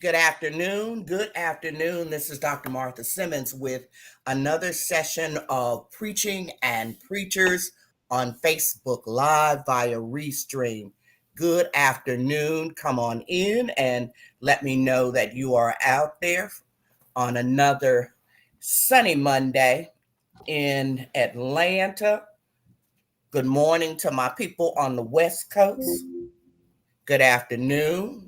Good afternoon. Good afternoon. This is Dr. Martha Simmons with another session of Preaching and Preachers on Facebook Live via Restream. Good afternoon. Come on in and let me know that you are out there on another sunny Monday in Atlanta. Good morning to my people on the West Coast. Good afternoon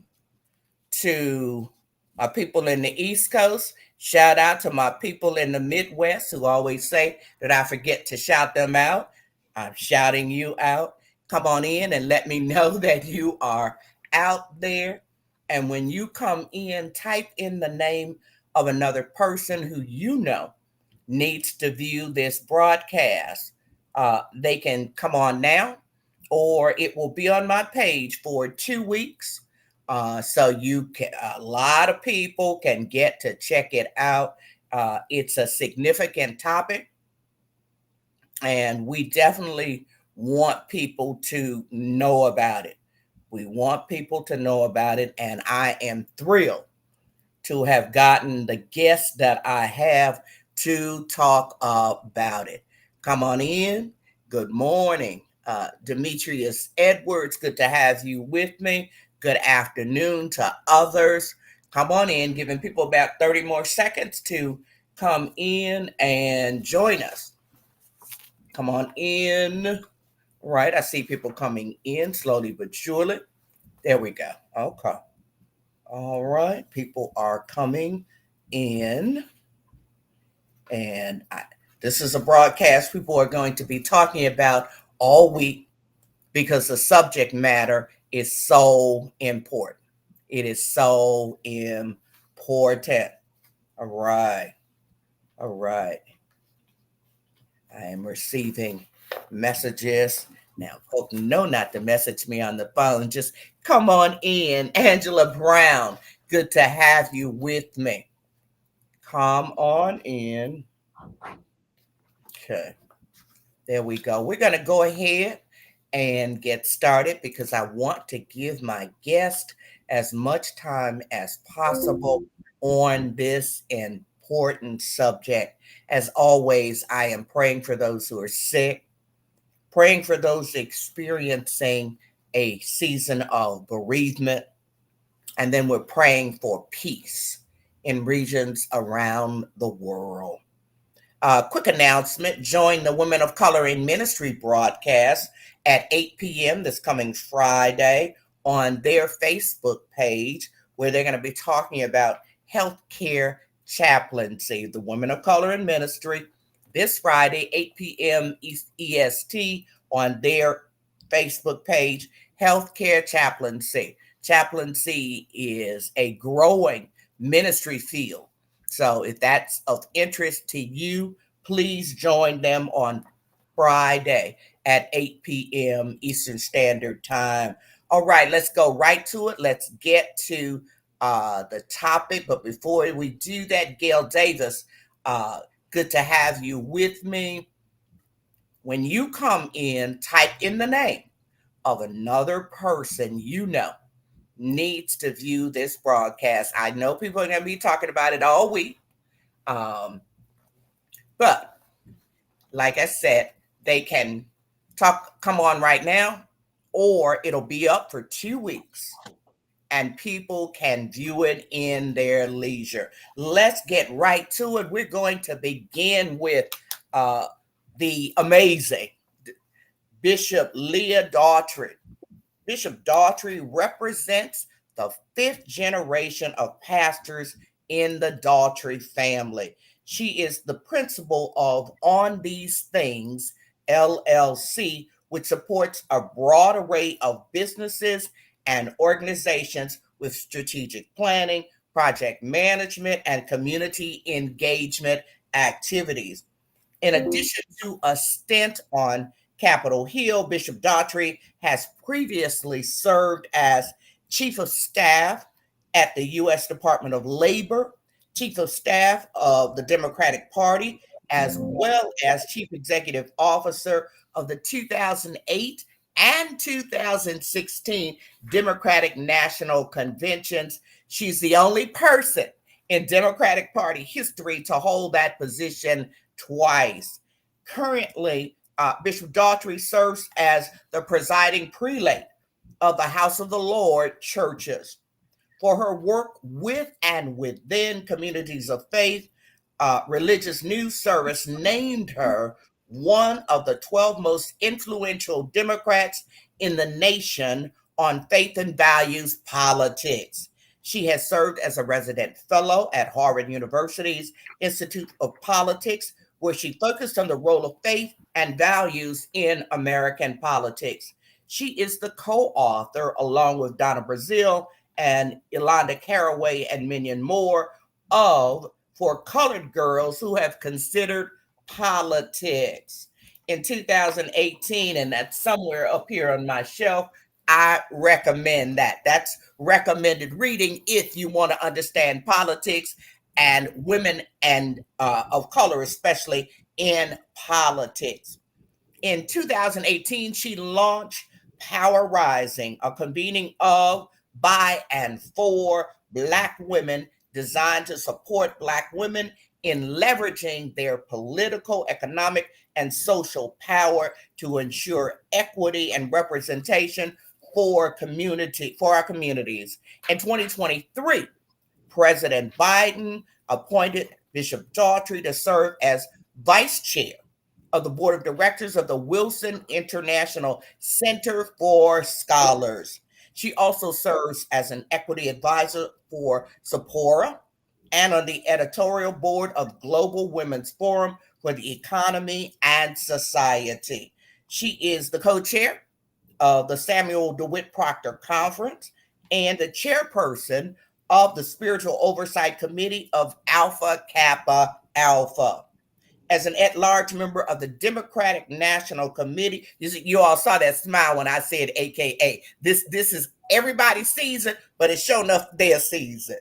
to my people in the East Coast. Shout out to my people in the Midwest who always say that I forget to shout them out. I'm shouting you out. Come on in and let me know that you are out there. And when you come in, type in the name of another person who you know needs to view this broadcast. They can come on now, or it will be on my page for 2 weeks. So you can, a lot of people can get to check it out. It's a significant topic, and we definitely want people to know about it. We want people to know about it, and I am thrilled to have gotten the guests that I have to talk about it. Come on in. Good morning, Demetrius Edwards. Good to have you with me. Good afternoon to others. Come on in, giving people about 30 more seconds to come in and join us. Come on in. Right, I see people coming in slowly but surely. There we go. Okay. All right, people are coming in, and this is a broadcast people are going to be talking about all week because the subject matter is so important. It is so important. All right, all right. I am receiving messages. Now, folks know not to message me on the phone. Just come on in. Angela Brown, good to have you with me. Come on in. Okay, there we go. We're going to go ahead and get started because I want to give my guest as much time as possible on this important subject. As always, I am praying for those who are sick, praying for those experiencing a season of bereavement, and then we're praying for peace in regions around the world. Quick announcement, join the Women of Color in Ministry broadcast at 8 p.m. this coming Friday on their Facebook page, where they're going to be talking about healthcare chaplaincy. The Women of Color in Ministry this Friday, 8 p.m. EST on their Facebook page, healthcare chaplaincy. Chaplaincy is a growing ministry field. So if that's of interest to you, please join them on Friday at 8 p.m. Eastern Standard Time. All right, let's go right to it. Let's get to the topic. But before we do that, Gail Davis, good to have you with me. When you come in, type in the name of another person you know needs to view this broadcast. I know people are going to be talking about it all week. But like I said, they can come on right now, or it'll be up for 2 weeks and people can view it in their leisure. Let's get right to it. We're going to begin with the amazing Bishop Leah Daughtry. Bishop Daughtry represents the fifth generation of pastors in the Daughtry family. She is the principal of On These Things, LLC, which supports a broad array of businesses and organizations with strategic planning, project management, and community engagement activities. In addition to a stint on Capitol Hill, Bishop Daughtry has previously served as Chief of Staff at the U.S. Department of Labor, Chief of Staff of the Democratic Party, as well as Chief Executive Officer of the 2008 and 2016 Democratic National Conventions. She's the only person in Democratic Party history to hold that position twice. Currently, Bishop Daughtry serves as the presiding prelate of the House of the Lord churches. For her work with and within communities of faith, Religious News Service named her one of the 12 most influential Democrats in the nation on faith and values politics. She has served as a resident fellow at Harvard University's Institute of Politics, where she focused on the role of faith and values in American politics. She is the co-author, along with Donna Brazile and Yolanda Caraway and Minion Moore, of For Colored Girls Who Have Considered Politics. In 2018, and that's somewhere up here on my shelf, I recommend that. That's recommended reading if you want to understand politics and women and of color, especially in politics. In 2018, she launched Power Rising, a convening of, by, and for Black women designed to support Black women in leveraging their political, economic, and social power to ensure equity and representation for our communities. In 2023, President Biden appointed Bishop Daughtry to serve as vice chair of the board of directors of the Wilson International Center for Scholars. She also serves as an equity advisor for Sephora and on the editorial board of Global Women's Forum for the Economy and Society. She is the co-chair of the Samuel DeWitt Proctor Conference and the chairperson of the Spiritual Oversight Committee of Alpha Kappa Alpha. As an at-large member of the Democratic National Committee, you all saw that smile when I said AKA. This is everybody's season, but it's sure enough their season.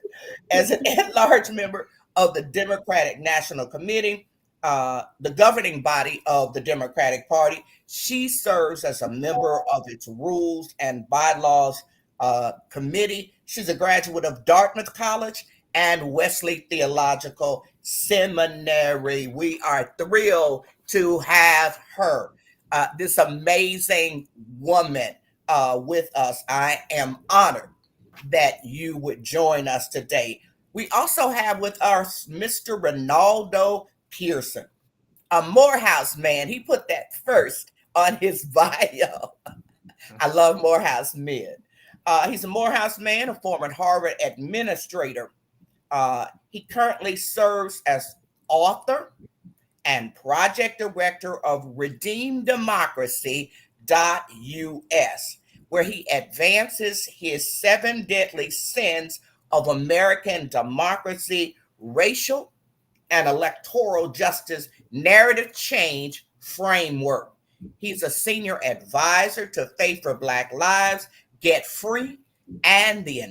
As an at-large member of the Democratic National Committee, the governing body of the Democratic Party, she serves as a member of its Rules and Bylaws Committee. She's a graduate of Dartmouth College and Wesley Theological Seminary. We are thrilled to have her, this amazing woman, with us. I am honored that you would join us today. We also have with us Mr. Renaldo Pearson, a Morehouse man. He put that first on his bio. I love Morehouse men. He's a Morehouse man, a former Harvard administrator. He currently serves as author and project director of Redeem Democracy.us, where he advances his 7 deadly sins of American democracy, racial and electoral justice narrative change framework. He's a senior advisor to Faith for Black Lives, Get Free, and the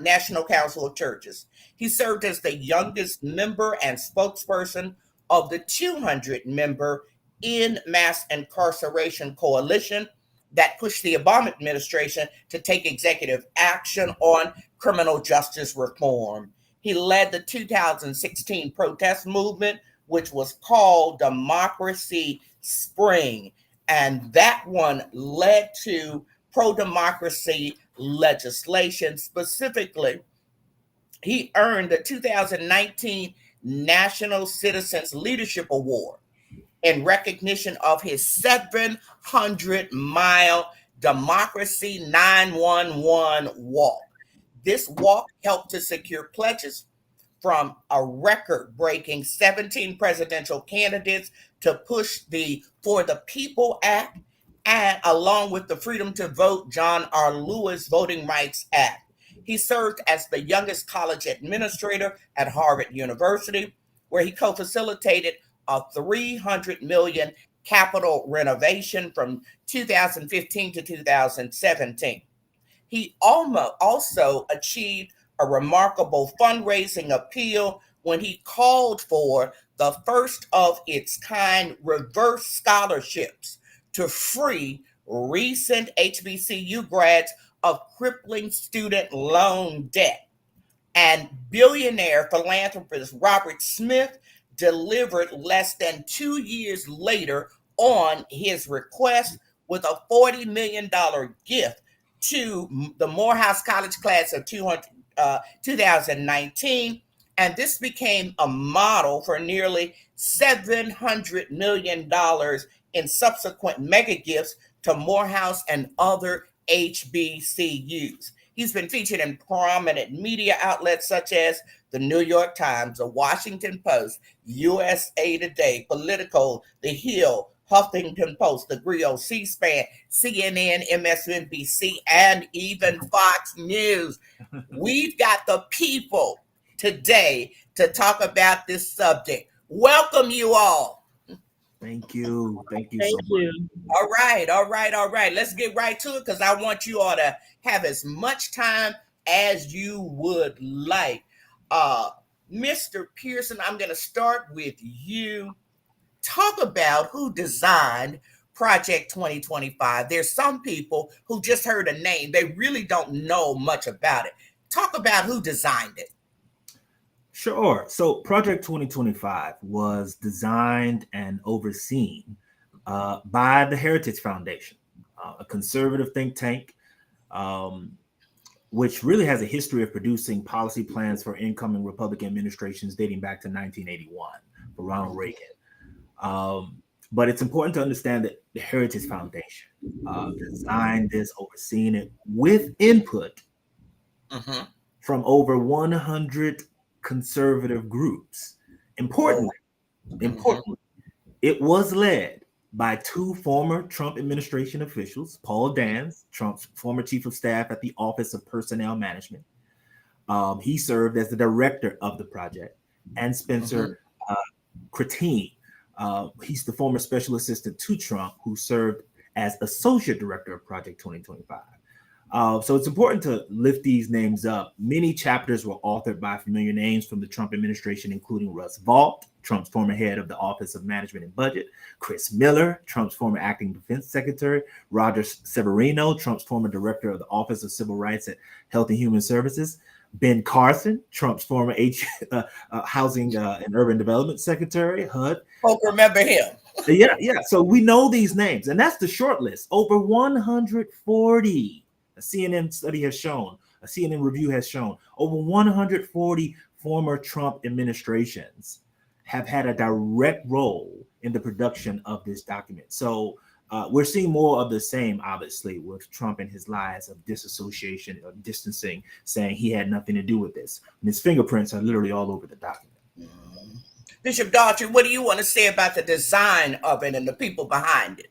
National Council of Churches. He served as the youngest member and spokesperson of the 200-member In Mass Incarceration Coalition that pushed the Obama administration to take executive action on criminal justice reform. He led the 2016 protest movement, which was called Democracy Spring, and that one led to pro-democracy legislation. Specifically, he earned the 2019 National Citizens Leadership Award in recognition of his 700-mile Democracy 911 walk. This walk helped to secure pledges from a record-breaking 17 presidential candidates to push the For the People Act, and along with the Freedom to Vote John R. Lewis Voting Rights Act. He served as the youngest college administrator at Harvard University, where he co-facilitated a $300 million capital renovation from 2015 to 2017. He also achieved a remarkable fundraising appeal when he called for the first of its kind reverse scholarships to free recent HBCU grads of crippling student loan debt. And billionaire philanthropist Robert Smith delivered less than 2 years later on his request with a $40 million gift to the Morehouse College class of 2019. And this became a model for nearly $700 million in subsequent mega gifts to Morehouse and other HBCUs. He's been featured in prominent media outlets such as the New York Times, the Washington Post, USA Today, Politico, The Hill, Huffington Post, The Griot, C-SPAN, CNN, MSNBC, and even Fox News. We've got the people today to talk about this subject. Welcome you all. Thank you. Thank you Thank so much. you. All right. Let's get right to it because I want you all to have as much time as you would like. Mr. Pearson, I'm going to start with you. Talk about who designed Project 2025. There's some people who just heard a name. They really don't know much about it. Talk about who designed it. Sure. So Project 2025 was designed and overseen by the Heritage Foundation, a conservative think tank, which really has a history of producing policy plans for incoming Republican administrations dating back to 1981 for Ronald Reagan. But it's important to understand that the Heritage Foundation designed this, overseen it with input from over 100 conservative groups. Importantly, it was led by two former Trump administration officials, Paul Dance, Trump's former chief of staff at the Office of Personnel Management. He served as the director of the project, and Spencer Cretine. He's the former special assistant to Trump, who served as associate director of Project 2025. So it's important to lift these names up. Many chapters were authored by familiar names from the Trump administration, including Russ Vought, Trump's former head of the Office of Management and Budget, Chris Miller, Trump's former acting defense secretary, Roger Severino, Trump's former director of the Office of Civil Rights at Health and Human Services, Ben Carson, Trump's former Housing and Urban Development Secretary, HUD. Folk remember him. Yeah. So we know these names, and that's the short list. Over 140. A CNN study has shown, a CNN review has shown, over 140 former Trump administrations have had a direct role in the production of this document. So we're seeing more of the same, obviously, with Trump and his lies of disassociation, of distancing, saying he had nothing to do with this. And his fingerprints are literally all over the document. Bishop Daughtry, what do you want to say about the design of it and the people behind it?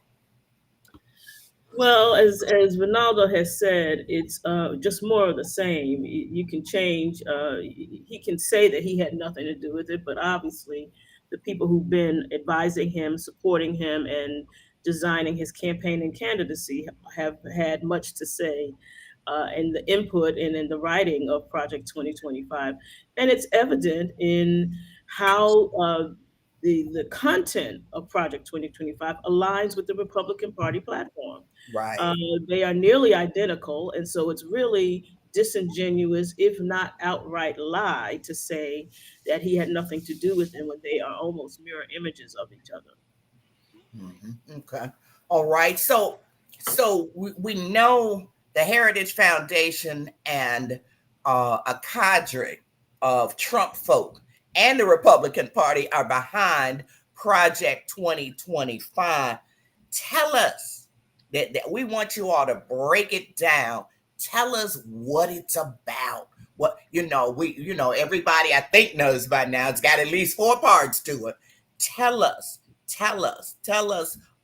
Well, as Renaldo has said, it's just more of the same. You can change. He can say that he had nothing to do with it, but obviously, the people who've been advising him, supporting him, and designing his campaign and candidacy have had much to say in the input and in the writing of Project 2025, and it's evident in how the content of Project 2025 aligns with the Republican Party platform. Right. They are nearly identical, and so it's really disingenuous, if not outright lie, to say that he had nothing to do with them when they are almost mirror images of each other. Okay. All right. So we know the Heritage Foundation and a cadre of Trump folk and the Republican Party are behind Project 2025. Tell us that we want you all to break it down. Tell us what it's about. What everybody I think knows by now. It's got at least 4 parts to it. Tell us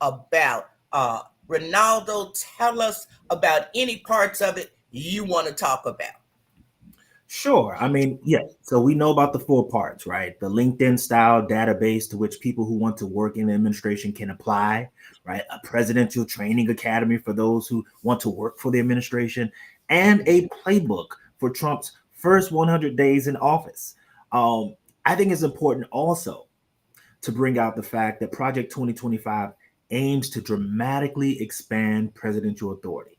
about Renaldo. Tell us about any parts of it you want to talk about. Sure. I mean, yeah. So we know about the 4 parts, right? The LinkedIn style database to which people who want to work in the administration can apply, right? A presidential training academy for those who want to work for the administration, and a playbook for Trump's first 100 days in office. I think it's important also to bring out the fact that Project 2025 aims to dramatically expand presidential authority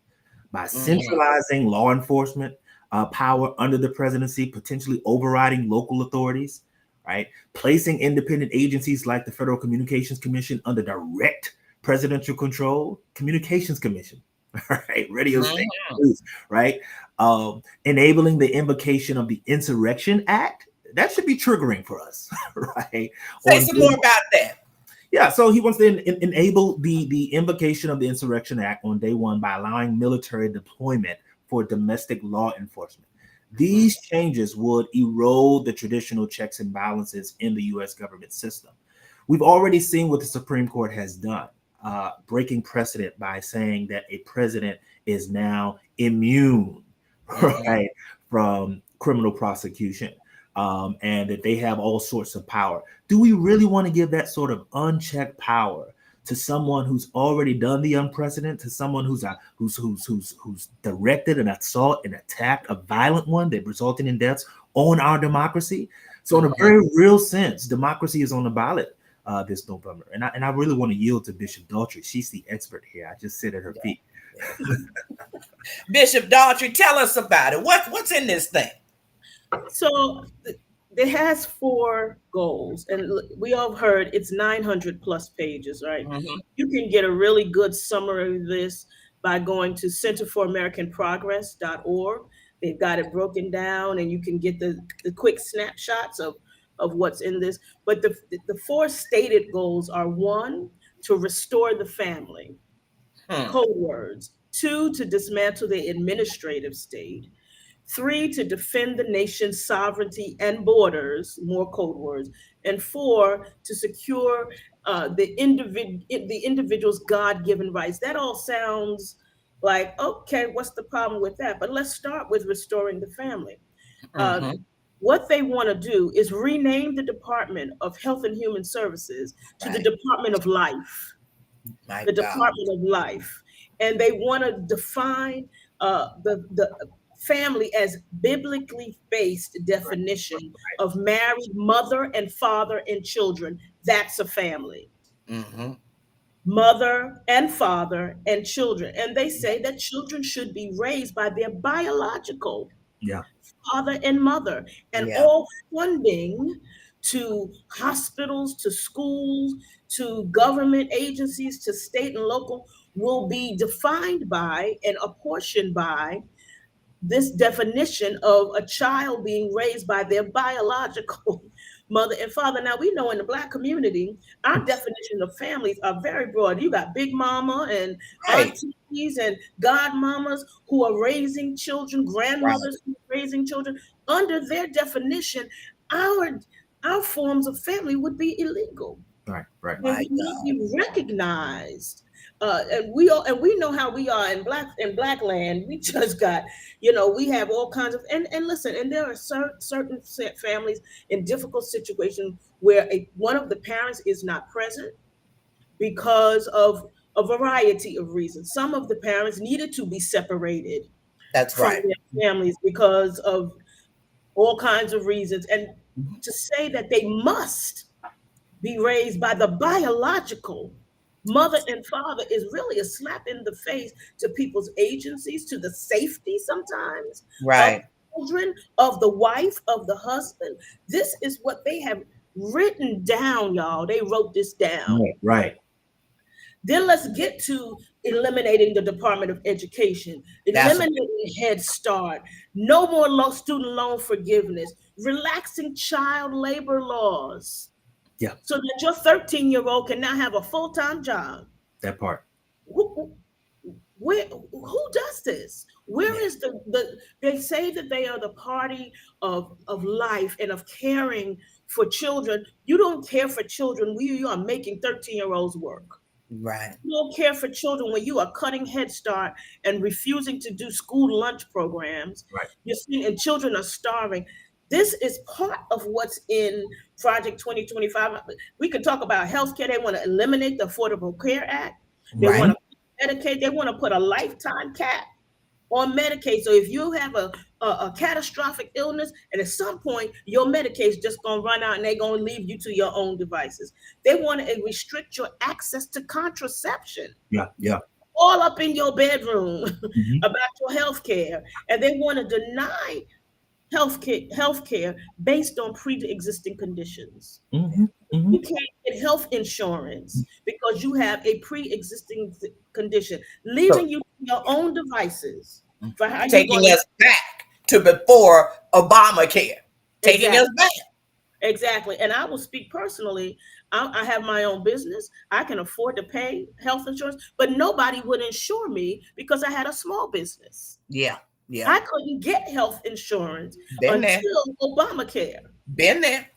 by Mhm. centralizing law enforcement power under the presidency, potentially overriding local authorities, right? Placing independent agencies like the Federal Communications Commission under direct presidential control, Communications Commission, right? Radio station Mhm. news, right? Enabling the invocation of the Insurrection Act. That should be triggering for us, right? Say some more about that. Yeah, so he wants to enable the invocation of the Insurrection Act on day one by allowing military deployment for domestic law enforcement. These changes would erode the traditional checks and balances in the U.S. government system. We've already seen what the Supreme Court has done, breaking precedent by saying that a president is now immune, right, from criminal prosecution, and that they have all sorts of power. Do we really want to give that sort of unchecked power to someone who's already done the unprecedented, to someone who's directed an assault, an attack, a violent one that resulted in deaths on our democracy? So, in a very real sense, democracy is on the ballot this November, and I really want to yield to Bishop Daughtry. She's the expert here. I just sit at her feet. Bishop Daughtry, tell us about it. What's in this thing? So it has 4 goals, and we all heard it's 900 plus pages, right? Mhm. You can get a really good summary of this by going to centerforamericanprogress.org. They've got it broken down, and you can get the quick snapshots of what's in this. But the 4 stated goals are: 1, to restore the family, code words; 2, to dismantle the administrative state; 3, to defend the nation's sovereignty and borders, more code words; and 4, to secure the individual's God-given rights. That all sounds like, okay, what's the problem with that? But let's start with restoring the family. Uh, what they want to do is rename the Department of Health and Human Services to the Right. Department of Life. My The God. Department of Life. And they want to define the family as biblically based definition of married mother and father and children. That's a family. Mm-hmm. Mother and father and children. And they say that children should be raised by their biological Yeah. father and mother, and Yeah. all funding to hospitals, to schools, to government agencies, to state and local will be defined by and apportioned by this definition of a child being raised by their biological mother and father. Now, we know in the Black community, our definition of families are very broad. You got big mama and Right. aunties and godmamas who are raising children, Right. grandmothers who are raising children. Under their definition, our forms of family would be illegal, Right. Right. and My we need to God. be recognized. And we know how we are in black land. We just got, we have all kinds of, and listen, and there are certain families in difficult situations where one of the parents is not present because of a variety of reasons. Some of the parents needed to be separated That's from right. their families because of all kinds of reasons, and Mhm. to say that they must be raised by the biological mother and father is really a slap in the face to people's agencies, to the safety sometimes of Right. children, of the wife, of the husband. This is what they have written down, y'all. They wrote this down. Right. Right. Then let's get to eliminating the Department of Education, That's eliminating Head Start, no more student loan forgiveness, relaxing child labor laws, Yeah. so that your 13-year-old can now have a full-time job. That part. Who does this? Where yeah. is they say that they are the party of life and of caring for children. You don't care for children when you are making 13-year-olds work. Right. You don't care for children when you are cutting Head Start and refusing to do school lunch programs. Right. You're seeing, and children are starving. This is part of what's in Project 2025. We could talk about healthcare. They want to eliminate the Affordable Care Act. They Right. want to Medicaid. They want to put a lifetime cap on Medicaid. So if you have a a catastrophic illness, and at some point your Medicaid's just gonna run out and they're gonna leave you to your own devices. They want to restrict your access to contraception. Yeah. All up in your bedroom Mm-hmm. about your health care, and they want to deny healthcare based on pre-existing conditions. Mm-hmm. Mm-hmm. You can't get health insurance because you have a pre-existing condition, leaving you to your own devices for how you're Taking going to. us back to before Obamacare. Taking us back. Exactly. And I will speak personally. I have my own business. I can afford to pay health insurance, but nobody would insure me because I had a small business. Yeah. I couldn't get health insurance Been there. until Obamacare. Been there.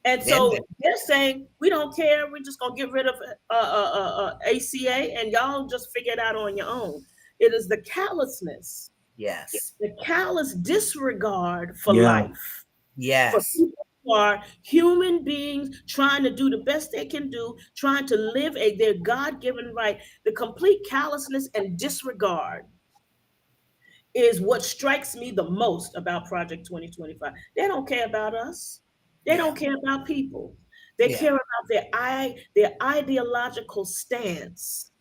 And so they're saying, we don't care. We're just going to get rid of ACA and y'all just figure it out on your own. It is the callousness. Yes. The callous disregard for life. Yes. For people who are human beings trying to do the best they can do, trying to live their God-given right. The complete callousness and disregard is what strikes me the most about Project 2025. They don't care about us. They don't care about people. They care about their ideological stance.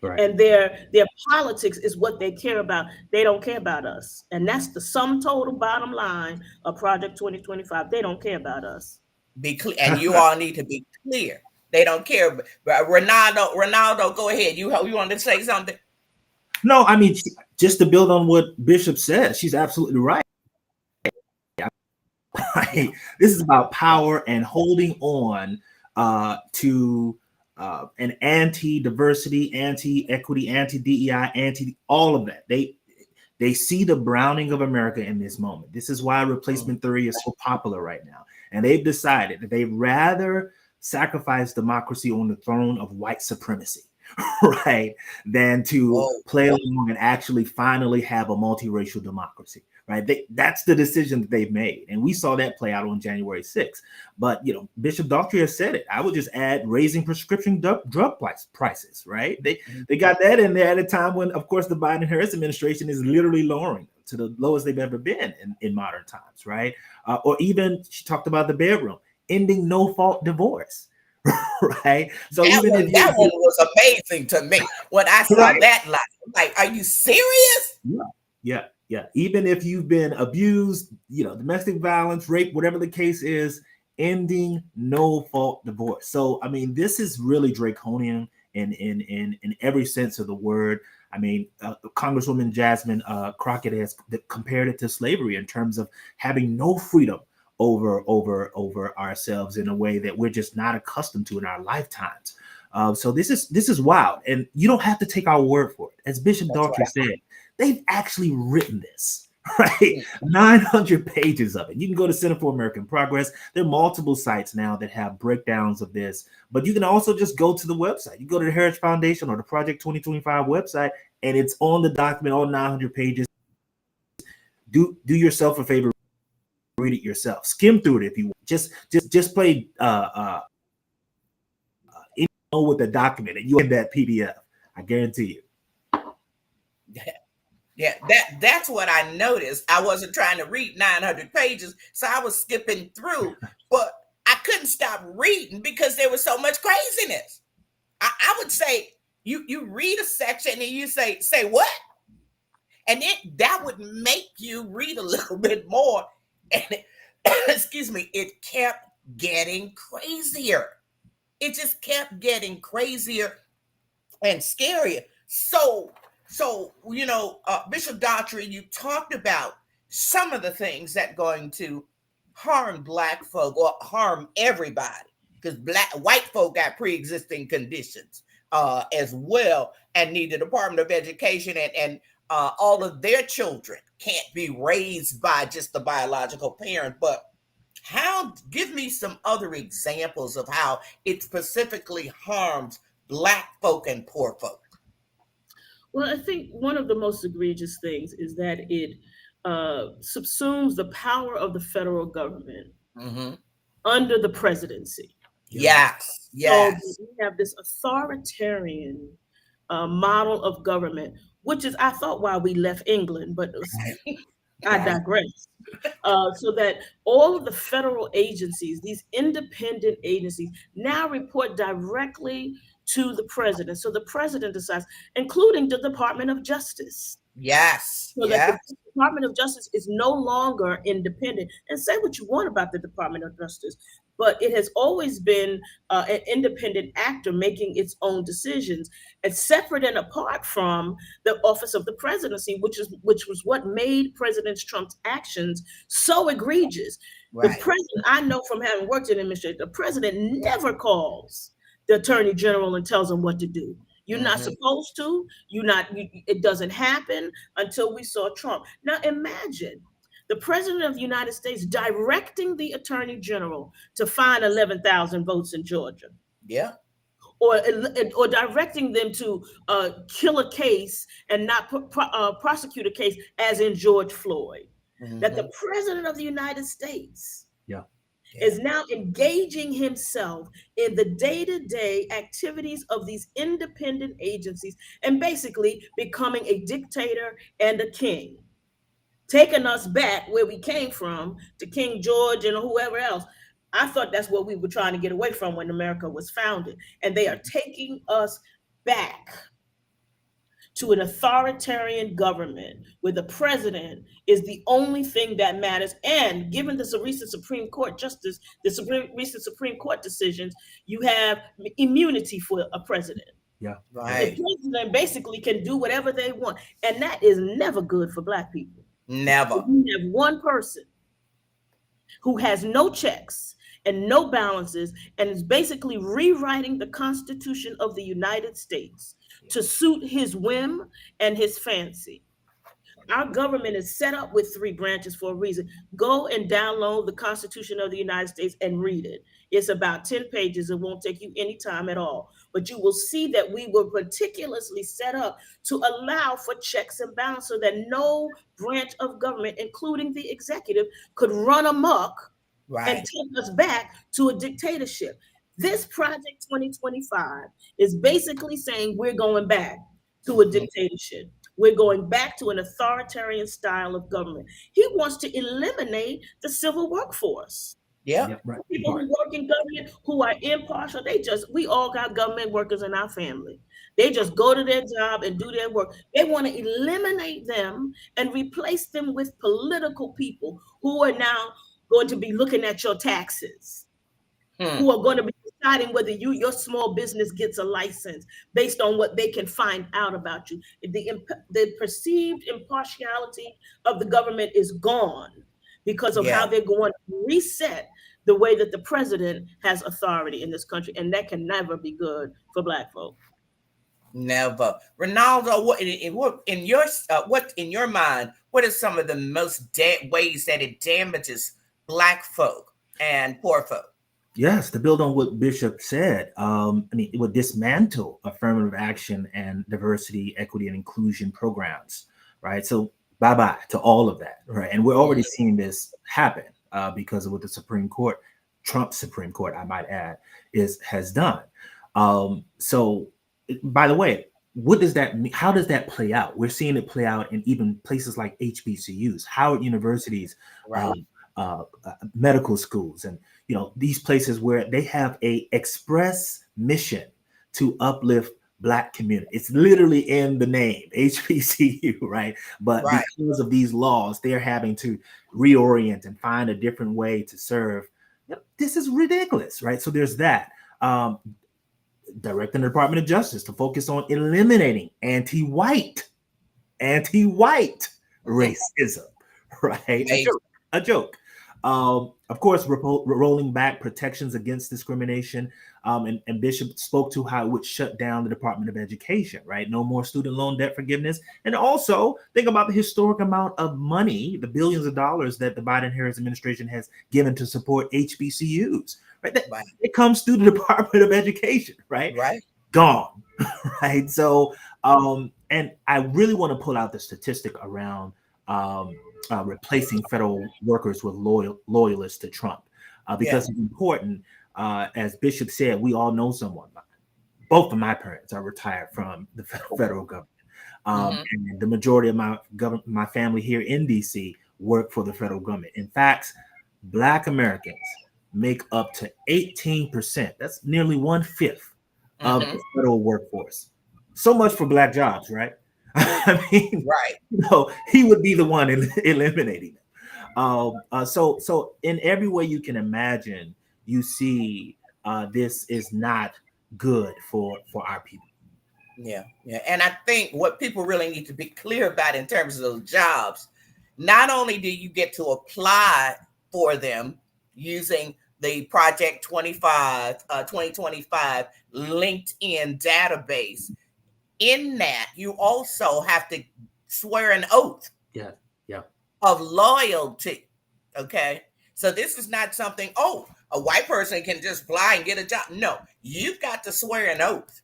Right. And their politics is what they care about. They don't care about us. And that's the sum total bottom line of Project 2025. They don't care about us. Be clear, and you all need to be clear. They don't care. But Renaldo, go ahead. You want to say something? No, I mean, just to build on what Bishop said, she's absolutely right. This is about power and holding on to an anti-diversity, anti-equity, anti-DEI, all of that. They see the browning of America in this moment. This is why replacement theory is so popular right now. And they've decided that they'd rather sacrifice democracy on the throne of white supremacy, right, than to play along and actually finally have a multiracial democracy. Right, that's the decision that they've made, and we saw that play out on January 6th. But Bishop Daughtry has said it. I would just add raising prescription drug prices. Right, they got that in there at a time when, of course, the Biden-Harris administration is literally lowering to the lowest they've ever been in modern times. Right, or even she talked about the bedroom, ending no-fault divorce. Right, so that one was amazing to me when I saw that. Like, are you serious? Yeah. Even if you've been abused, domestic violence, rape, whatever the case is, ending no-fault divorce. So, I mean, this is really draconian in every sense of the word. I mean, Congresswoman Jasmine Crockett has compared it to slavery in terms of having no freedom over ourselves in a way that we're just not accustomed to in our lifetimes. So this is wild, and you don't have to take our word for it. As Bishop Daughtry said, they've actually written this, right? 900 pages of it. You can go to Center for American Progress. There are multiple sites now that have breakdowns of this, but you can also just go to the website. You go to the Heritage Foundation or the Project 2025 website, and it's on the document, all 900 pages. Do yourself a favor, read it yourself. Skim through it if you want. Just play with the document, and you get that PDF. I guarantee you. Yeah, that's what I noticed. I wasn't trying to read 900 pages, so I was skipping through, but I couldn't stop reading because there was so much craziness. I would say you read a section and you say what? And that would make you read a little bit more. And excuse me, it kept getting crazier. It just kept getting crazier and scarier. So Bishop Daughtry, you talked about some of the things that are going to harm Black folk or harm everybody, because white folk got pre-existing conditions as well and need the Department of Education, and all of their children can't be raised by just the biological parent. But give me some other examples of how it specifically harms Black folk and poor folk. Well, I think one of the most egregious things is that it subsumes the power of the federal government under the presidency. Yes. So we have this authoritarian model of government, which is, I thought, why we left England, but I digress. So that all of the federal agencies, these independent agencies, now report directly to the president. So the president decides, including the Department of Justice. Yes. So that the Yeah. Department of Justice is no longer independent. And say what you want about the Department of Justice, but it has always been an independent actor making its own decisions, and separate and apart from the office of the presidency, which was what made President Trump's actions so egregious. The Right. president, I know from having worked in administration, the president never calls the attorney general and tells him what to do. You're not Hmm. supposed to. You're not. It doesn't happen until we saw Trump. Now imagine the president of the United States directing the attorney general to find 11,000 votes in Georgia, Yeah. or directing them to kill a case and not prosecute a case, as in George Floyd. That Hmm. the president of the United States Yeah. Yeah. is now engaging himself in the day-to-day activities of these independent agencies and basically becoming a dictator and a king, taking us back where we came from to King George and whoever else. I thought that's what we were trying to get away from when America was founded. And they are taking us back to an authoritarian government where the president is the only thing that matters. And given the recent Supreme Court justice, recent Supreme Court decisions, you have immunity for a president. Yeah. The Right. president basically can do whatever they want. And that is never good for Black people. Never. You have one person who has no checks and no balances and is basically rewriting the Constitution of the United States to suit his whim and his fancy. Our government is set up with three branches for a reason. Go and download the Constitution of the United States and read it. It's about 10 pages. It won't take you any time at all. But you will see that we were meticulously set up to allow for checks and balances so that no branch of government, including the executive, could run amok and Right. take us back to a dictatorship. This Project 2025 is basically saying we're going back to a Hmm. dictatorship. We're going back to an authoritarian style of government. He wants to eliminate the civil workforce. Yeah. Yeah. Right. People who work in government who are impartial, we all got government workers in our family. They just go to their job and do their work. They want to eliminate them and replace them with political people who are now going to be looking at your taxes, Hmm. who are going to be deciding whether your small business gets a license based on what they can find out about you. The perceived impartiality of the government is gone because of Yeah. how they're going to reset the way that the president has authority in this country, and that can never be good for Black folk. Never. Renaldo, what in your mind? What are some of the most ways that it damages Black folk and poor folk? Yes, to build on what Bishop said, it would dismantle affirmative action and diversity, equity, and inclusion programs, right? So bye-bye to all of that, right? And we're already seeing this happen because of what the Supreme Court, Trump's Supreme Court, I might add, has done. So, by the way, what does that mean? How does that play out? We're seeing it play out in even places like HBCUs, Howard universities, Right. medical schools, and these places where they have a express mission to uplift Black community. It's literally in the name, HBCU, right? But Right. because of these laws, they're having to reorient and find a different way to serve. This is ridiculous, right? So there's that. Directing the Department of Justice to focus on eliminating anti-white racism, right? A joke. Of course, rolling back protections against discrimination. And Bishop spoke to how it would shut down the Department of Education, right? No more student loan debt forgiveness. And also think about the historic amount of money, the billions of dollars that the Biden-Harris administration has given to support HBCUs, right? It comes through the Department of Education, right? Right. Gone, right? So, and I really want to pull out the statistic around replacing federal workers with loyalists to Trump, because it's important. As Bishop said, we all know someone. Both of my parents are retired from the federal government, and the majority of my family here in DC work for the federal government. In fact, Black Americans make up to 18%. That's nearly 1/5 of the federal workforce. So much for Black jobs, right? I mean, Right. He would be the one eliminating them. So in every way you can imagine, you see this is not good for our people. Yeah. And I think what people really need to be clear about in terms of those jobs, not only do you get to apply for them using the Project 2025 LinkedIn database, in that you also have to swear an oath of loyalty. Okay. So this is not something, a white person can just apply and get a job. No, you've got to swear an oath,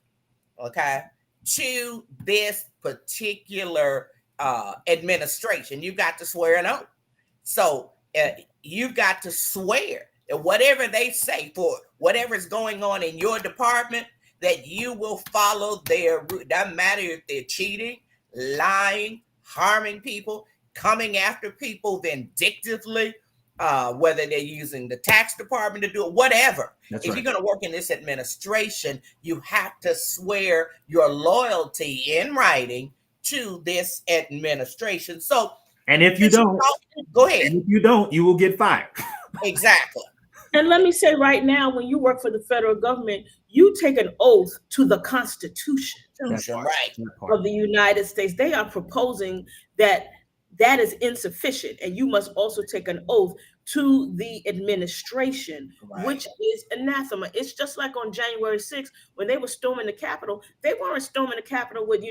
okay, to this particular administration. You've got to swear an oath. So you've got to swear that whatever they say, for whatever's going on in your department, that you will follow their route. Doesn't matter if they're cheating, lying, harming people, coming after people vindictively, whether they're using the tax department to do it, whatever. If you're going to work in this administration, you have to swear your loyalty in writing to this administration. So, and if you don't, go ahead. And if you don't, you will get fired. Exactly. And let me say right now, when you work for the federal government, you take an oath to the Constitution of the United States. They are proposing that is insufficient, and you must also take an oath to the administration, which is anathema. It's just like on January 6th, when they were storming the Capitol. They weren't storming the Capitol with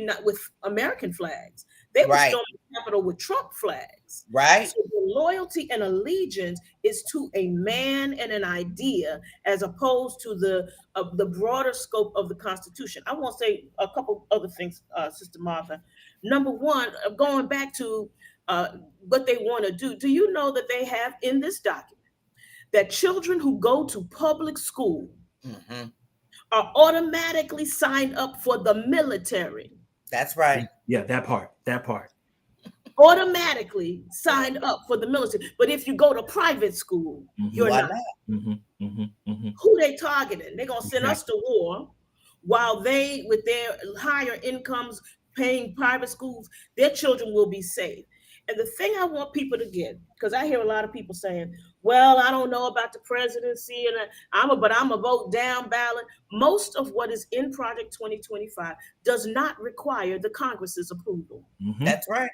American flags. They were storming the Capitol with Trump flags. Right. So the loyalty and allegiance is to a man and an idea, as opposed to the broader scope of the Constitution. I want to say a couple other things, Sister Martha. Number one, going back to what they want to do. Do you know that they have in this document that children who go to public school are automatically signed up for the military? That's right. Yeah, that part. Automatically signed up for the military. But if you go to private school, you're not. Who they targeting? They're going to send us to war, while they, with their higher incomes, paying private schools, their children will be safe. And the thing I want people to get, because I hear a lot of people saying, well, I don't know about the presidency, and but I'm a vote down ballot. Most of what is in Project 2025 does not require the Congress's approval. That's right.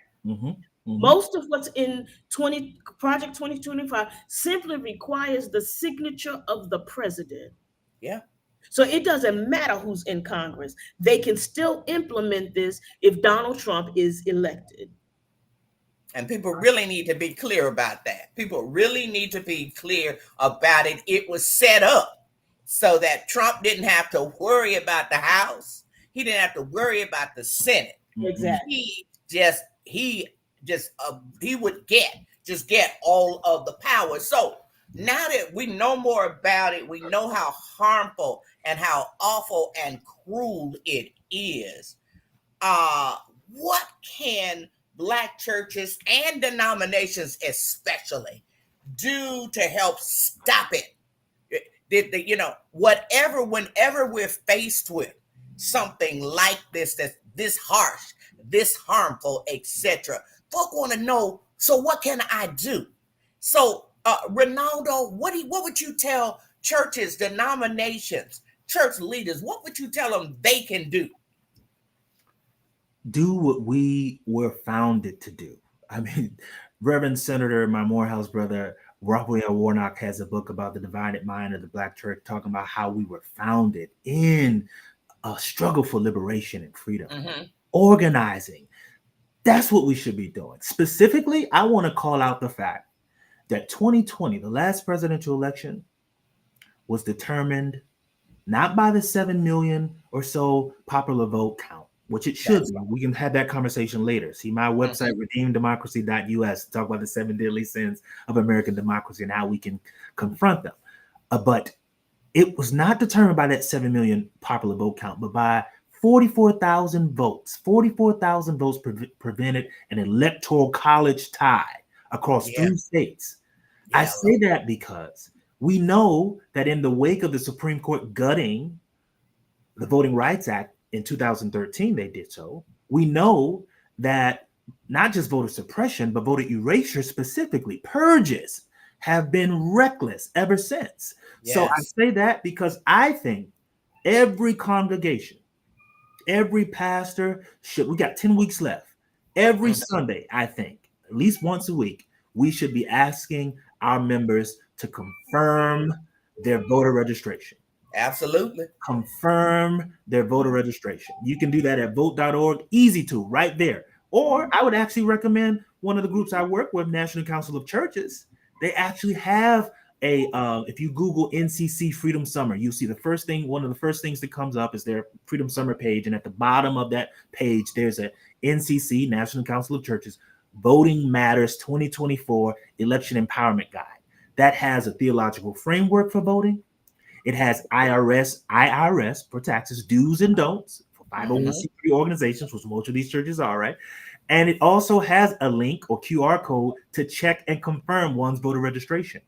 Most of what's in Project 2025 simply requires the signature of the president. Yeah. So it doesn't matter who's in Congress. They can still implement this if Donald Trump is elected. And people really need to be clear about that. People really need to be clear about it. It was set up so that Trump didn't have to worry about the House. He didn't have to worry about the Senate. Exactly. He would get all of the power. So now that we know more about it, we know how harmful and how awful and cruel it is. What can Black churches and denominations especially do to help stop it? Whenever we're faced with something like this, that's this harsh, this harmful, etc., folk want to know, so what can I do? So, Renaldo, what would you tell churches, denominations, church leaders? What would you tell them they can do? Do what we were founded to do. I mean, Reverend Senator, my Morehouse brother, Raphael Warnock, has a book about the divided mind of the Black church, talking about how we were founded in a struggle for liberation and freedom, organizing. That's what we should be doing. Specifically, I want to call out the fact that 2020, the last presidential election, was determined not by the 7 million or so popular vote count, which it should be. We can have that conversation later. See my website, redeemdemocracy.us, to talk about the 7 deadly sins of American democracy and how we can confront them. But it was not determined by that 7 million popular vote count, but by 44,000 votes. 44,000 votes prevented an electoral college tie across Yeah. 3 states. I Yeah. say that because we know that in the wake of the Supreme Court gutting the Voting Rights Act in 2013, they did so. We know that not just voter suppression, but voter erasure, specifically purges, have been reckless ever since. So I Yes. say that because I think every congregation, every pastor should, we got 10 weeks left. Every Mhm. Sunday, I think, at least once a week, we should be asking our members to confirm their voter registration. Absolutely. Confirm their voter registration. You can do that at vote.org. Easy to, right there. Or I would actually recommend one of the groups I work with, National Council of Churches. They actually have a, if you Google NCC Freedom Summer, you see the first thing, one of the first things that comes up is their Freedom Summer page. And at the bottom of that page, there's a NCC, National Council of Churches, Voting Matters 2024 Election Empowerment Guide. That has a theological framework for voting. It has IRS for taxes, do's and don'ts for Mhm. 501c3 organizations, which most of these churches are, right? And it also has a link or QR code to check and confirm one's voter registration.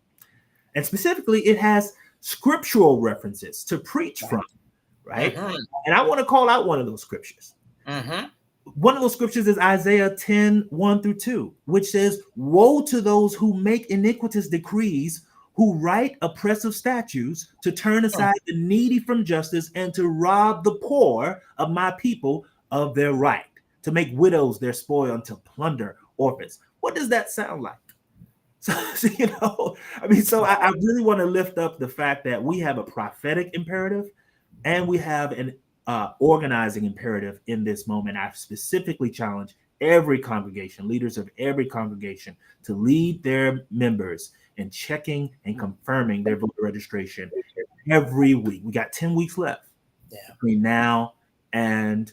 And specifically, it has scriptural references to preach from, right? Mhm. And I want to call out one of those scriptures. Mhm. One of those scriptures is Isaiah 10, 1 through 2, which says, "Woe to those who make iniquitous decrees, who write oppressive statutes, to turn aside the needy from justice, and to rob the poor of my people of their right, to make widows their spoil, and to plunder orphans." What does that sound like? So, I really want to lift up the fact that we have a prophetic imperative and we have an organizing imperative in this moment. I've specifically challenged every congregation, leaders of every congregation, to lead their members in checking and confirming their voter registration every week. We got 10 weeks left Yeah. between now and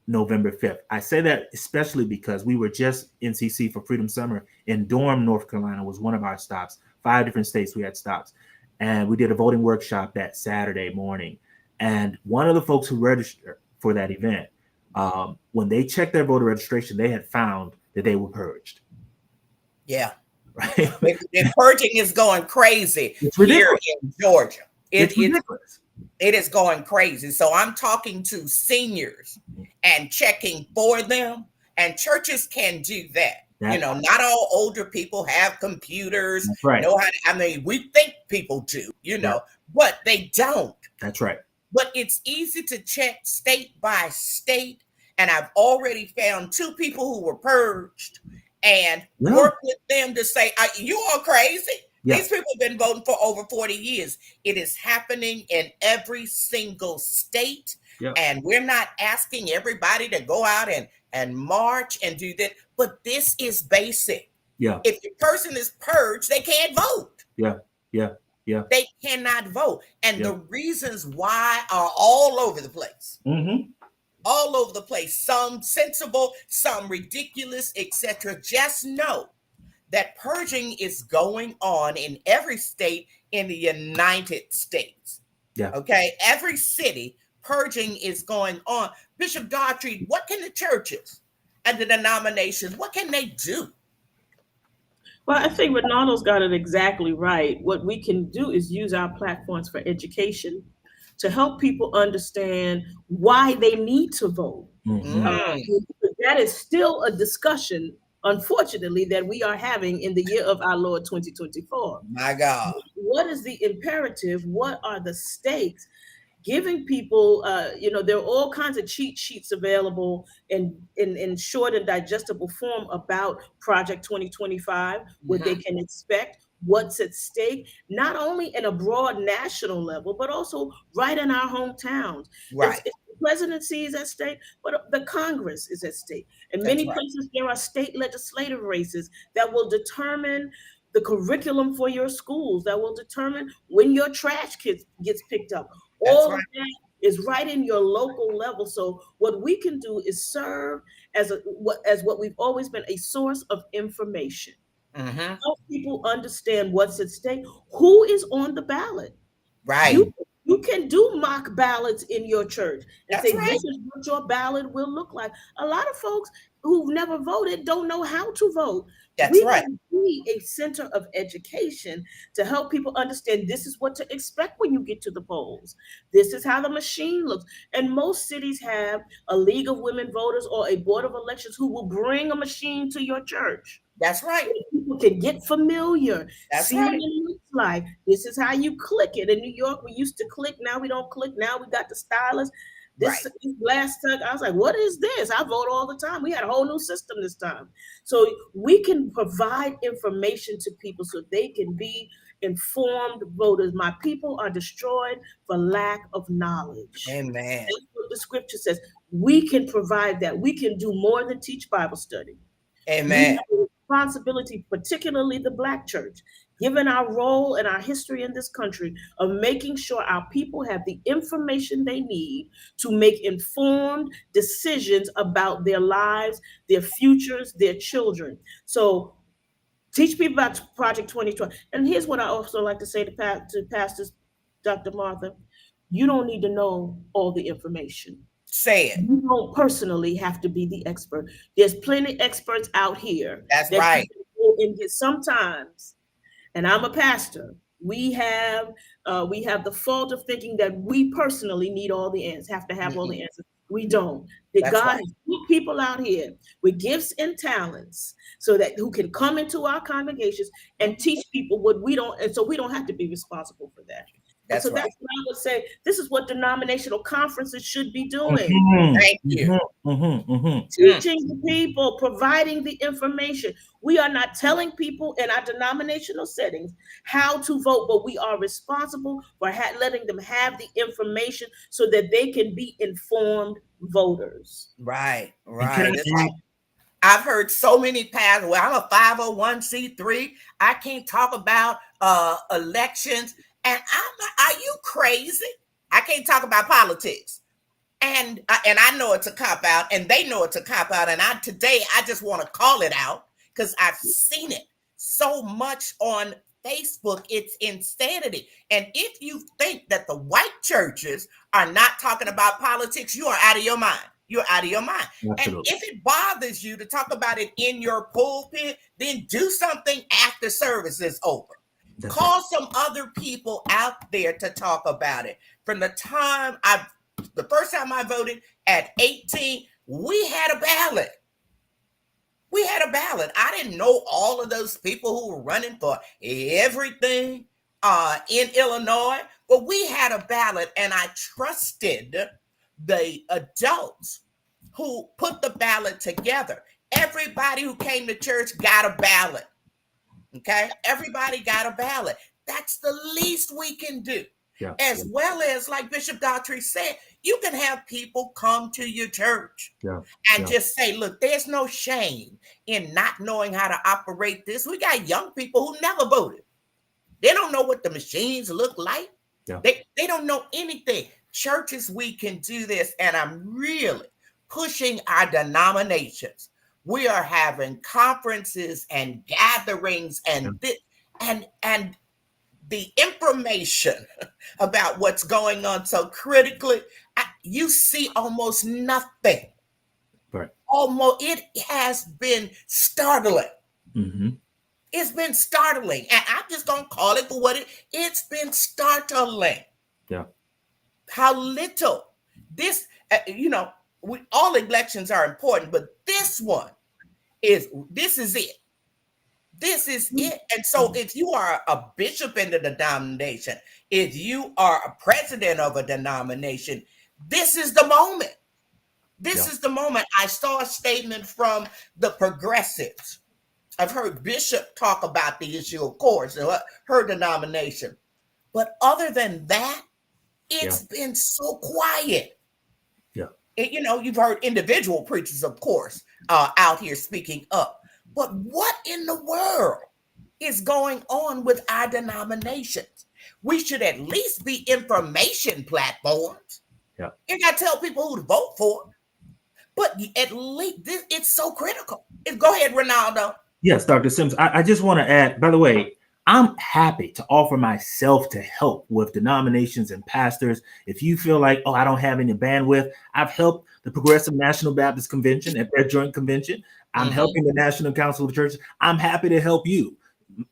November 5th. I say that especially because we were just NCC for Freedom Summer in Durham, North Carolina was one of our stops. 5 different states we had stops. And we did a voting workshop that Saturday morning. And one of the folks who registered for that event, when they checked their voter registration, they had found that they were purged. Yeah. Right? The purging is going crazy It's here ridiculous. in Georgia. It's ridiculous. It is going crazy. So I'm talking to seniors and checking for them, and churches can do that. Not all older people have computers. That's right. Know how we think people do, but they don't. That's right. But it's easy to check state by state. And I've already found 2 people who were purged and work with them to say, you are crazy. Yeah. These people have been voting for over 40 years. It is happening in every single state. Yeah. And we're not asking everybody to go out and march and do that. But this is basic. Yeah. If the person is purged, they can't vote. Yeah. Yeah. Yeah. They cannot vote. And the reasons why are all over the place. Mm-hmm. All over the place. Some sensible, some ridiculous, etc. Just know that purging is going on in every state in the United States. Yeah. Okay. Every city, purging is going on. Bishop Daughtry, what can the churches and the denominations, what can they do? Well, I think Renaldo's got it exactly right. What we can do is use our platforms for education to help people understand why they need to vote. Mm-hmm. That is still a discussion, unfortunately, that we are having in the year of our Lord 2024. My God. What is the imperative? What are the stakes? Giving people, there are all kinds of cheat sheets available in short and digestible form about Project 2025, what they can expect, what's at stake, not only in a broad national level, but also right in our hometowns. Right. The presidency is at stake, but the Congress is at stake. In many places, there are state legislative races that will determine the curriculum for your schools, that will determine when your trash gets picked up. All of that is right in your local level. So what we can do is serve as what we've always been, a source of information. Mm-hmm. Help people understand what's at stake, who is on the ballot. Right. You can do mock ballots in your church and say, this is what your ballot will look like. A lot of folks who've never voted don't know how to vote. That's We right. can be a center of education to help people understand this is what to expect when you get to the polls. This is how the machine looks. And most cities have a League of Women Voters or a Board of Elections who will bring a machine to your church. That's right. People can get familiar, That's see what right. it looks like. This is how you click it. In New York, we used to click. Now we don't click. Now we got the stylus. Right. This last time, I was like, what is this? I vote all the time. We had a whole new system this time. So we can provide information to people so they can be informed voters. My people are destroyed for lack of knowledge. Amen. That's what the scripture says. We can provide that. We can do more than teach Bible study. We Amen. have a responsibility, particularly the Black church, given our role and our history in this country, of making sure our people have the information they need to make informed decisions about their lives, their futures, their children. So teach people about Project 2020. And here's what I also like to say to pastors, Dr. Martha, you don't need to know all the information. Say it. You don't personally have to be the expert. There's plenty experts out here. That's that right. you can go and get sometimes. And I'm a pastor. We have the fault of thinking that we personally need all the answers, have to have all the answers. We don't. That That's God right. has put people out here with gifts and talents so that who can come into our congregations and teach people what we don't, and so we don't have to be responsible for that. And That's so right. that's what I would say. This is what denominational conferences should be doing. Thank you. Teaching the people, providing the information. We are not telling people in our denominational settings how to vote, but we are responsible for letting them have the information so that they can be informed voters. Right. And Right. can I It's add, like, I've heard so many pastors. Well, I'm a 501c3. I can't talk about elections. And are you crazy? I can't talk about politics. And I know it's a cop out, and they know it's a cop out. And today I just want to call it out because I've seen it so much on Facebook. It's insanity. And if you think that the white churches are not talking about politics, you are out of your mind. You're out of your mind. Absolutely. And if it bothers you to talk about it in your pulpit, then do something after service is over. That's Call some other people out there to talk about it. From the first time I voted at 18, we had a ballot. We had a ballot. I didn't know all of those people who were running for everything in Illinois, but we had a ballot, and I trusted the adults who put the ballot together. Everybody who came to church got a ballot. Okay? Everybody got a ballot. That's the least we can do. Yeah. As well as, like Bishop Daughtry said, you can have people come to your church and just say, look, there's no shame in not knowing how to operate this. We got young people who never voted. They don't know what the machines look like. Yeah. They don't know anything. Churches, we can do this. And I'm really pushing our denominations. We are having conferences and gatherings and the information about what's going on so critically, you see almost nothing. Right. Almost, it has been startling. Mm-hmm. It's been startling. And I'm just going to call it for what it's been startling. Yeah. How little this, all elections are important, but this is it. This is it. And so if you are a bishop in the denomination, if you are a president of a denomination, this is the moment. This is the moment. I saw a statement from the progressives. I've heard Bishop talk about the issue, of course, her denomination. But other than that, it's been so quiet. Yeah. You've heard individual preachers, of course, out here speaking up. But what in the world is going on with our denominations? We should at least be information platforms. Yeah. You got to tell people who to vote for. But at least it's so critical. Go ahead, Renaldo. Yes, Dr. Simmons. I just want to add, by the way, I'm happy to offer myself to help with denominations and pastors. If you feel like, I don't have any bandwidth, I've helped the Progressive National Baptist Convention at their joint convention. I'm helping the National Council of Churches. I'm happy to help you.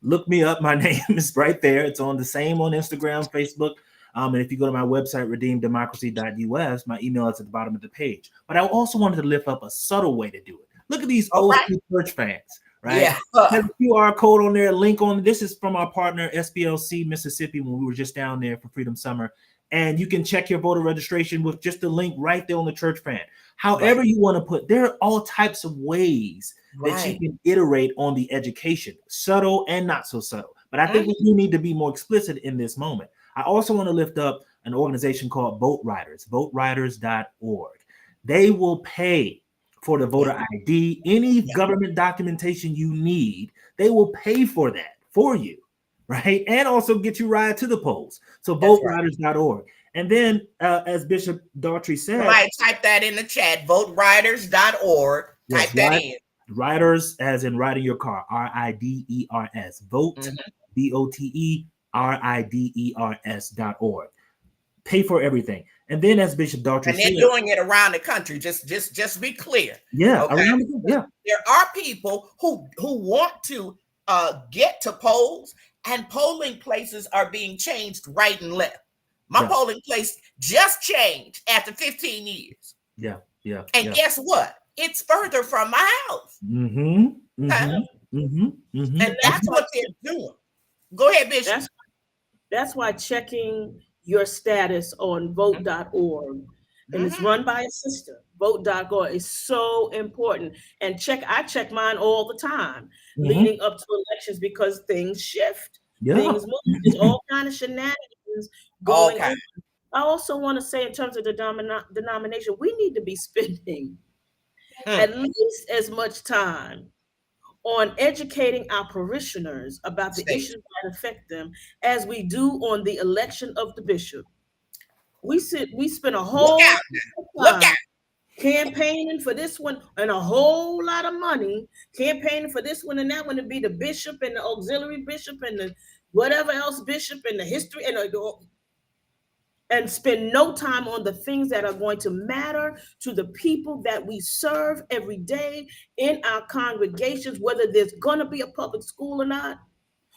Look me up. My name is right there. It's on the same on Instagram, Facebook. And if you go to my website, redeemdemocracy.us, my email is at the bottom of the page. But I also wanted to lift up a subtle way to do it. Look at these old church fans, right? Yeah. There's a QR code on there, a link on. This is from our partner, SPLC Mississippi, when we were just down there for Freedom Summer. And you can check your voter registration with just the link right there on the church fan. However you want to put, there are all types of ways that you can iterate on the education, subtle and not so subtle. But I think we do need to be more explicit in this moment. I also want to lift up an organization called Vote Riders, voteriders.org. They will pay for the voter ID, any government documentation you need. They will pay for that for you, right? And also get you ride to the polls. So voteriders.org. And then, as Bishop Daughtry said, somebody type that in the chat, voteriders.org. Type that in. Riders, as in riding your car, RIDERS. Vote, VOTERIDERS.org. Pay for everything. And then, as Bishop Daughtry said, and they're doing it around the country. Just be clear. Yeah, around the country. Yeah. There are people who want to get to polls, and polling places are being changed right and left. My polling place just changed after 15 years. Yeah. And guess what? It's further from my house. And that's what they're doing. Go ahead, Bishop. That's why checking your status on vote.org, and it's run by a sister, vote.org, is so important. And I check mine all the time leading up to elections, because things shift. Things move. There's all kind of shenanigans going on. I also want to say, in terms of the denomination, we need to be spending at least as much time on educating our parishioners about the issues that affect them as we do on the election of the bishop. We spend a whole time campaigning for this one, and a whole lot of money campaigning for this one and that one to be the bishop and the auxiliary bishop and the whatever else bishop and the history, and spend no time on the things that are going to matter to the people that we serve every day in our congregations, whether there's going to be a public school or not,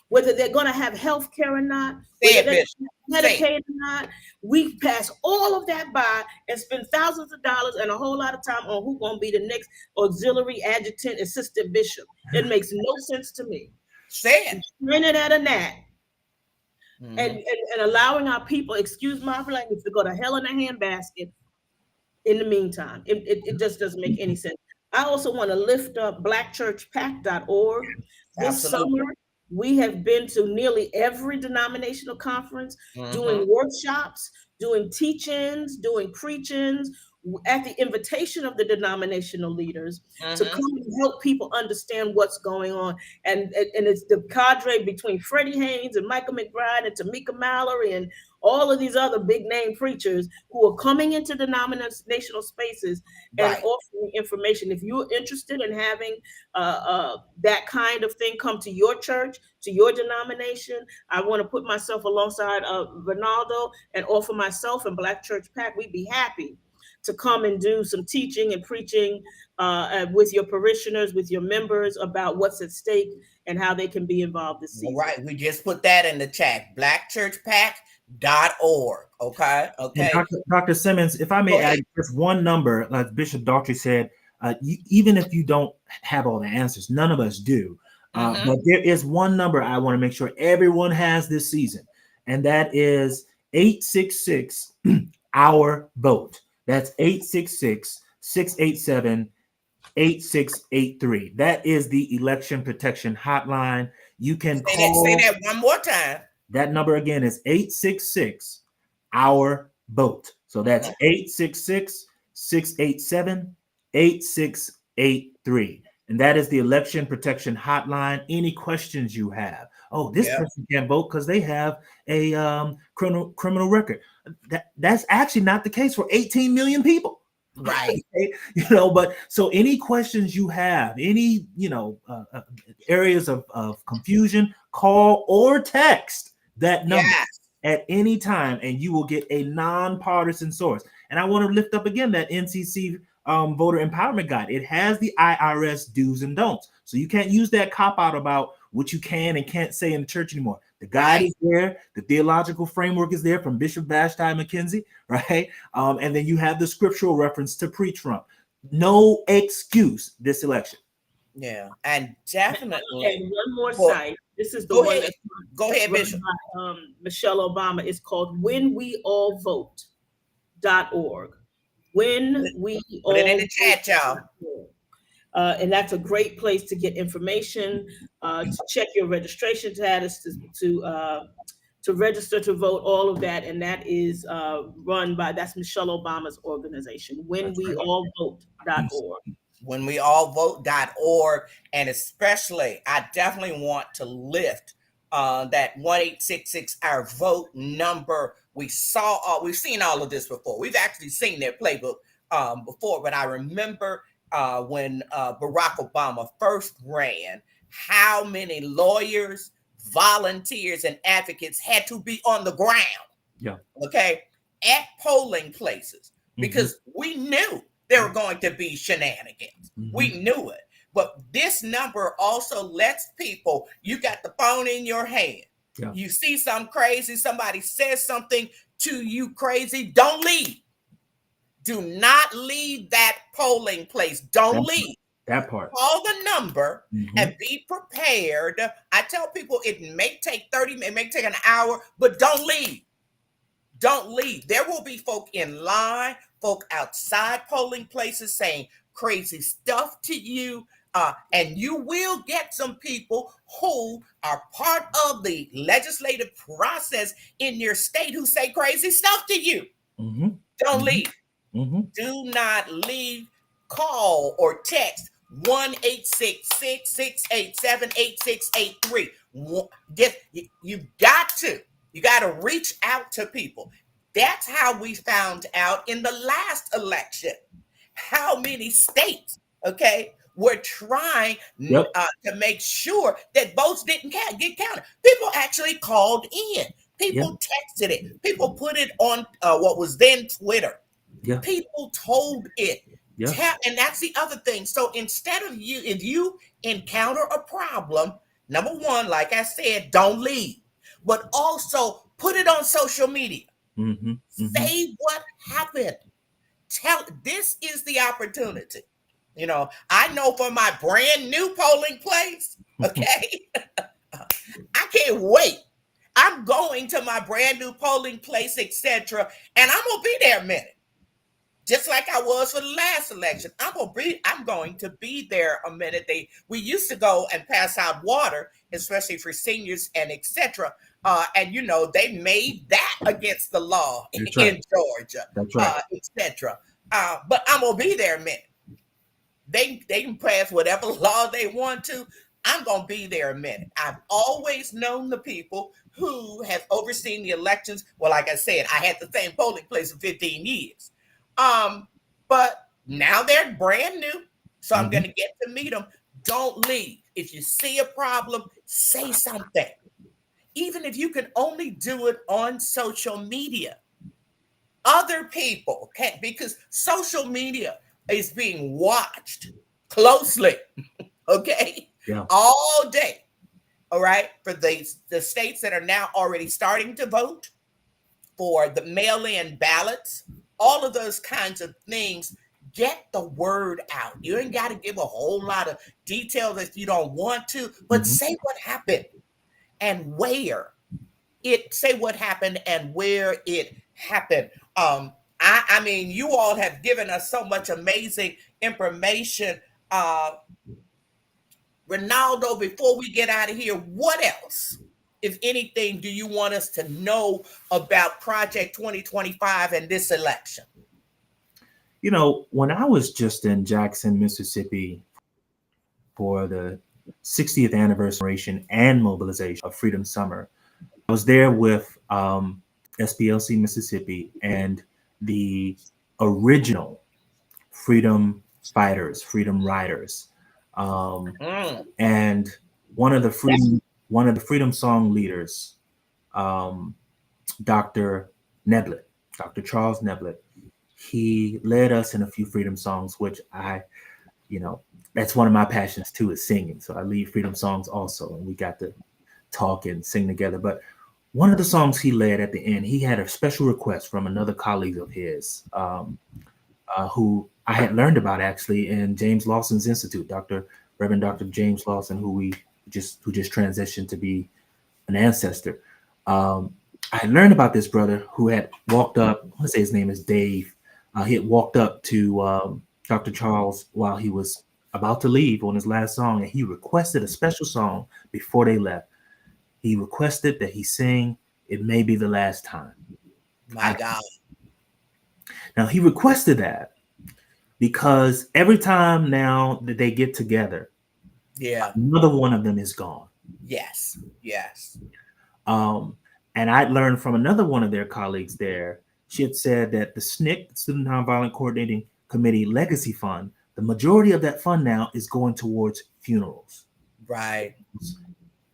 whether they're going to have health care or not, whether they're Medicaid or not. We pass all of that by and spend thousands of dollars and a whole lot of time on who's going to be the next auxiliary adjutant assistant bishop. It makes no sense to me. Turn it at a gnat. And allowing our people, excuse my language, to go to hell in a handbasket in the meantime. It just doesn't make any sense. I also want to lift up blackchurchpac.org. This summer, we have been to nearly every denominational conference, doing workshops, doing teach-ins, doing preach-ins, at the invitation of the denominational leaders to come and help people understand what's going on. And it's the cadre between Freddie Haynes and Michael McBride and Tamika Mallory and all of these other big name preachers who are coming into denominational spaces and offering information. If you're interested in having that kind of thing come to your church, to your denomination, I want to put myself alongside Renaldo and offer myself and Black Church PAC. We'd be happy to come and do some teaching and preaching with your parishioners, with your members, about what's at stake and how they can be involved this season. Right. We just put that in the chat, blackchurchpac.org. Okay. And Dr. Simmons, if I may add just one number, like Bishop Daughtry said, even if you don't have all the answers, none of us do. But there is one number I want to make sure everyone has this season, and that is 866 our vote. That's 866-687-8683. That is the election protection hotline. You can call. Say that one more time. That number again is 866 our vote. So that's 866-687-8683. And that is the election protection hotline. Any questions you have? Oh, this person can't vote because they have a criminal record. That's actually not the case for 18 million people. Right. But so any questions you have, any, areas of confusion, call or text that number at any time, and you will get a nonpartisan source. And I want to lift up again that NCC voter empowerment guide. It has the IRS do's and don'ts. So you can't use that cop out about what you can and can't say in the church anymore. The guide is there. The theological framework is there from Bishop Vashti McKenzie, right? And then you have the scriptural reference to pre-Trump. No excuse this election. Yeah, and definitely. And one more site. This is the one that's go ahead, Bishop. By, Michelle Obama. It's called whenweallvote.org. When we all put it in the chat, y'all. And that's a great place to get information, to check your registration status, to register to vote, all of that. And that is run by, that's Michelle Obama's organization, whenweallvote.org. Whenweallvote.org. And especially, I definitely want to lift that 1-866 our vote number. We've seen all of this before. We've actually seen their playbook before, but I remember when Barack Obama first ran, how many lawyers, volunteers, and advocates had to be on the ground, at polling places, because we knew there were going to be shenanigans. We knew it. But this number also lets people, you got the phone in your hand. You see something crazy, somebody says something to you crazy, don't leave. Do not leave that polling place. Don't leave. That part. Call the number and be prepared. I tell people it may take 30 minutes, it may take an hour, but don't leave. Don't leave. There will be folk in line, folk outside polling places saying crazy stuff to you. And you will get some people who are part of the legislative process in your state who say crazy stuff to you. Don't leave. Do not leave. Call or text 1-866-687-8683. You got to reach out to people. That's how we found out in the last election how many states, were trying to make sure that votes didn't get counted. People actually called in. People texted it. People put it on what was then Twitter. People told it. And that's the other thing. So instead of if you encounter a problem, number one, like I said, don't leave, but also put it on social media. Say what happened. This is the opportunity. I know for my brand new polling place, I can't wait. I'm going to my brand new polling place, etc. And I'm going to be there a minute. Just like I was for the last election. I'm going to be there a minute. We used to go and pass out water, especially for seniors and etc. And they made that against the law in Georgia, etc. But I'm gonna be there a minute. They can pass whatever law they want to. I'm gonna be there a minute. I've always known the people who have overseen the elections. Well, like I said, I had the same polling place for 15 years. But now they're brand new, so I'm going to get to meet them. Don't leave. If you see a problem, say something. Even if you can only do it on social media. Other people can't, because social media is being watched closely, all day. All right, for the states that are now already starting to vote, for the mail-in ballots, all of those kinds of things, get the word out. You ain't got to give a whole lot of details if you don't want to, but say what happened and where it, say what happened and where it happened. I mean, you all have given us so much amazing information. Renaldo, before we get out of here, what else, if anything, do you want us to know about Project 2025 and this election? When I was just in Jackson, Mississippi for the 60th anniversary and mobilization of Freedom Summer, I was there with SPLC Mississippi and the original freedom fighters, freedom riders. And one of the freedom song leaders, Dr. Charles Neblett, he led us in a few freedom songs, which you know, that's one of my passions too, is singing. So I lead freedom songs also, and we got to talk and sing together. But one of the songs he led at the end, he had a special request from another colleague of his, who I had learned about actually in James Lawson's Institute, Reverend Dr. James Lawson, who just transitioned to be an ancestor. I had learned about this brother who had walked up. I want to say his name is Dave. He had walked up to Dr. Charles while he was about to leave on his last song, and he requested a special song before they left. He requested that he sing "It May Be the Last Time." My God. Now he requested that because every time now that they get together, Yeah. another one of them is gone. Yes. Yes. And I learned from another one of their colleagues there. She had said that the SNCC, Student Nonviolent Coordinating Committee Legacy Fund, the majority of that fund now is going towards funerals. Right.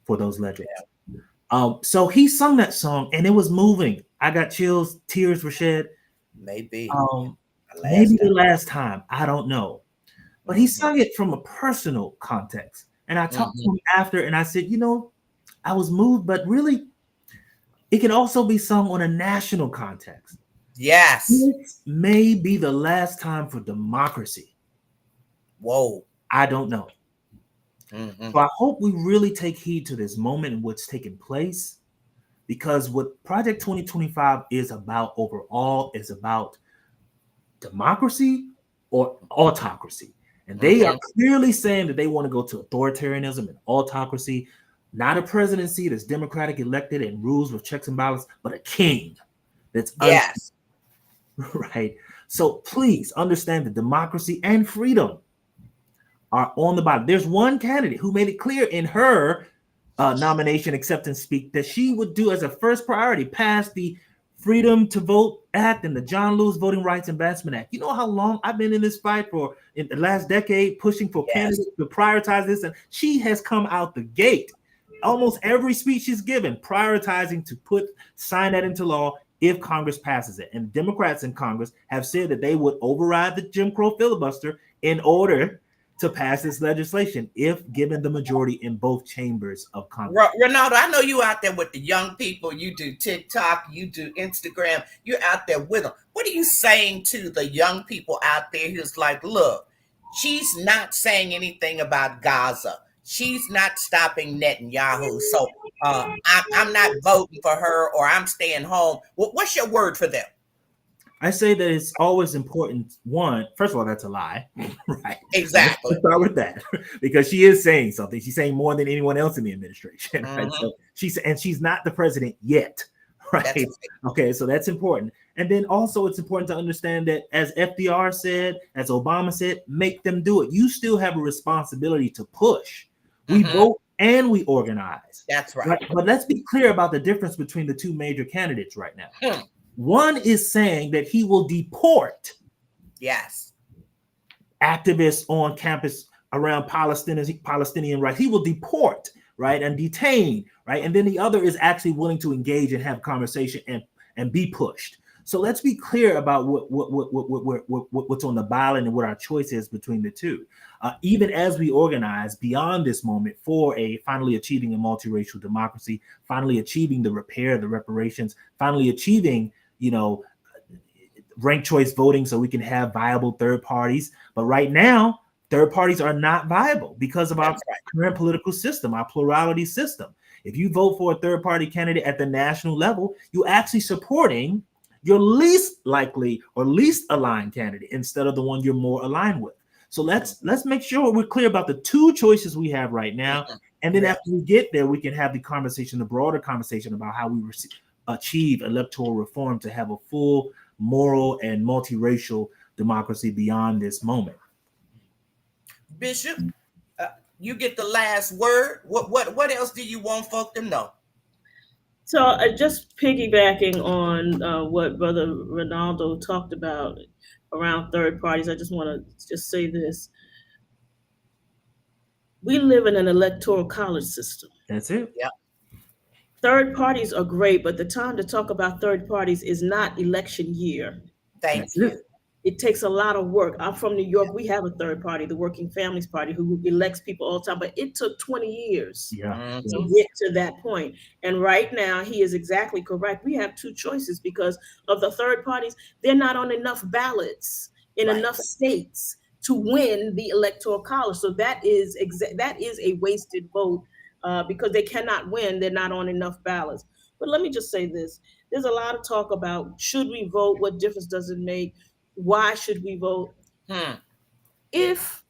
For those legends. Yeah. So he sung that song and it was moving. I got chills, tears were shed. Maybe. Maybe the last time. I don't know. But he sung it from a personal context. And I talked to him after and I said, I was moved, but really, it can also be sung on a national context. Yes. It may be the last time for democracy. Whoa. I don't know. So I hope we really take heed to this moment and what's taking place, because what Project 2025 is about overall is about democracy or autocracy. And they are clearly saying that they want to go to authoritarianism and autocracy, not a presidency that's democratic elected and rules with checks and balances, but a king that's yes. Right. So please understand that democracy and freedom are on the bottom. There's one candidate who made it clear in her nomination acceptance speech that she would do as a first priority pass the Freedom to Vote Act and the John Lewis Voting Rights Advancement Act. You know how long I've been in this fight for in the last decade, pushing for candidates to prioritize this, and she has come out the gate. Almost every speech she's given, prioritizing to sign that into law if Congress passes it. And Democrats in Congress have said that they would override the Jim Crow filibuster in order to pass this legislation if given the majority in both chambers of Congress. Renaldo, I know you out there with the young people. You do TikTok, you do Instagram. You're out there with them. What are you saying to the young people out there who's like, look, she's not saying anything about Gaza. She's not stopping Netanyahu. So I'm not voting for her, or I'm staying home. What's your word for them? I say that it's always important. One, first of all, that's a lie, right? Exactly. Let's start with that, because she is saying something. She's saying more than anyone else in the administration, right? So she's not the president yet, right? Okay, so that's important. And then also it's important to understand that, as FDR said, as Obama said, make them do it. You still have a responsibility to push. We vote and we organize. That's right. But let's be clear about the difference between the two major candidates right now. One is saying that he will deport activists on campus around Palestinian rights. He will deport, right, and detain, right? And then the other is actually willing to engage and have conversation and be pushed. So let's be clear about what's on the ballot and what our choice is between the two. Even as we organize beyond this moment for finally achieving a multiracial democracy, finally achieving the repair, the reparations, finally achieving ranked choice voting so we can have viable third parties. But right now, third parties are not viable because of our current political system, our plurality system. If you vote for a third party candidate at the national level, you're actually supporting your least likely or least aligned candidate instead of the one you're more aligned with. So let's make sure we're clear about the two choices we have right now. And then after we get there, we can have the broader conversation about how we achieve electoral reform to have a full, moral, and multiracial democracy beyond this moment. Bishop, you get the last word. What else do you want folk to know? So just piggybacking on what Brother Renaldo talked about around third parties, I just want to just say this. We live in an electoral college system. That's it. Yeah. Third parties are great, but the time to talk about third parties is not election year. Thank you. It takes a lot of work. I'm from New York. We have a third party, the Working Families Party, who elects people all the time, but it took 20 years Yeah. to Mhm. get to that point. And right now, he is exactly correct. We have two choices because of the third parties. They're not on enough ballots in Right. enough states to win the electoral college. So that is that is a wasted vote because they cannot win. They're not on enough ballots. But let me just say this: there's a lot of talk about should we vote? What difference does it make? Why should we vote? Hmm. If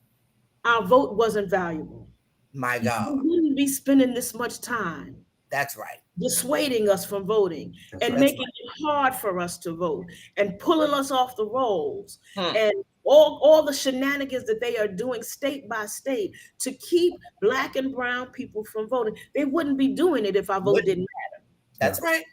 our vote wasn't valuable, My we God. wouldn't be spending this much time That's right. dissuading us from voting That's and right. That's making it hard for us to vote and pulling us off the rolls right. Hmm. and all the shenanigans that they are doing state by state to keep Black and brown people from voting. They wouldn't be doing it if our vote Wouldn't. didn't. That's right.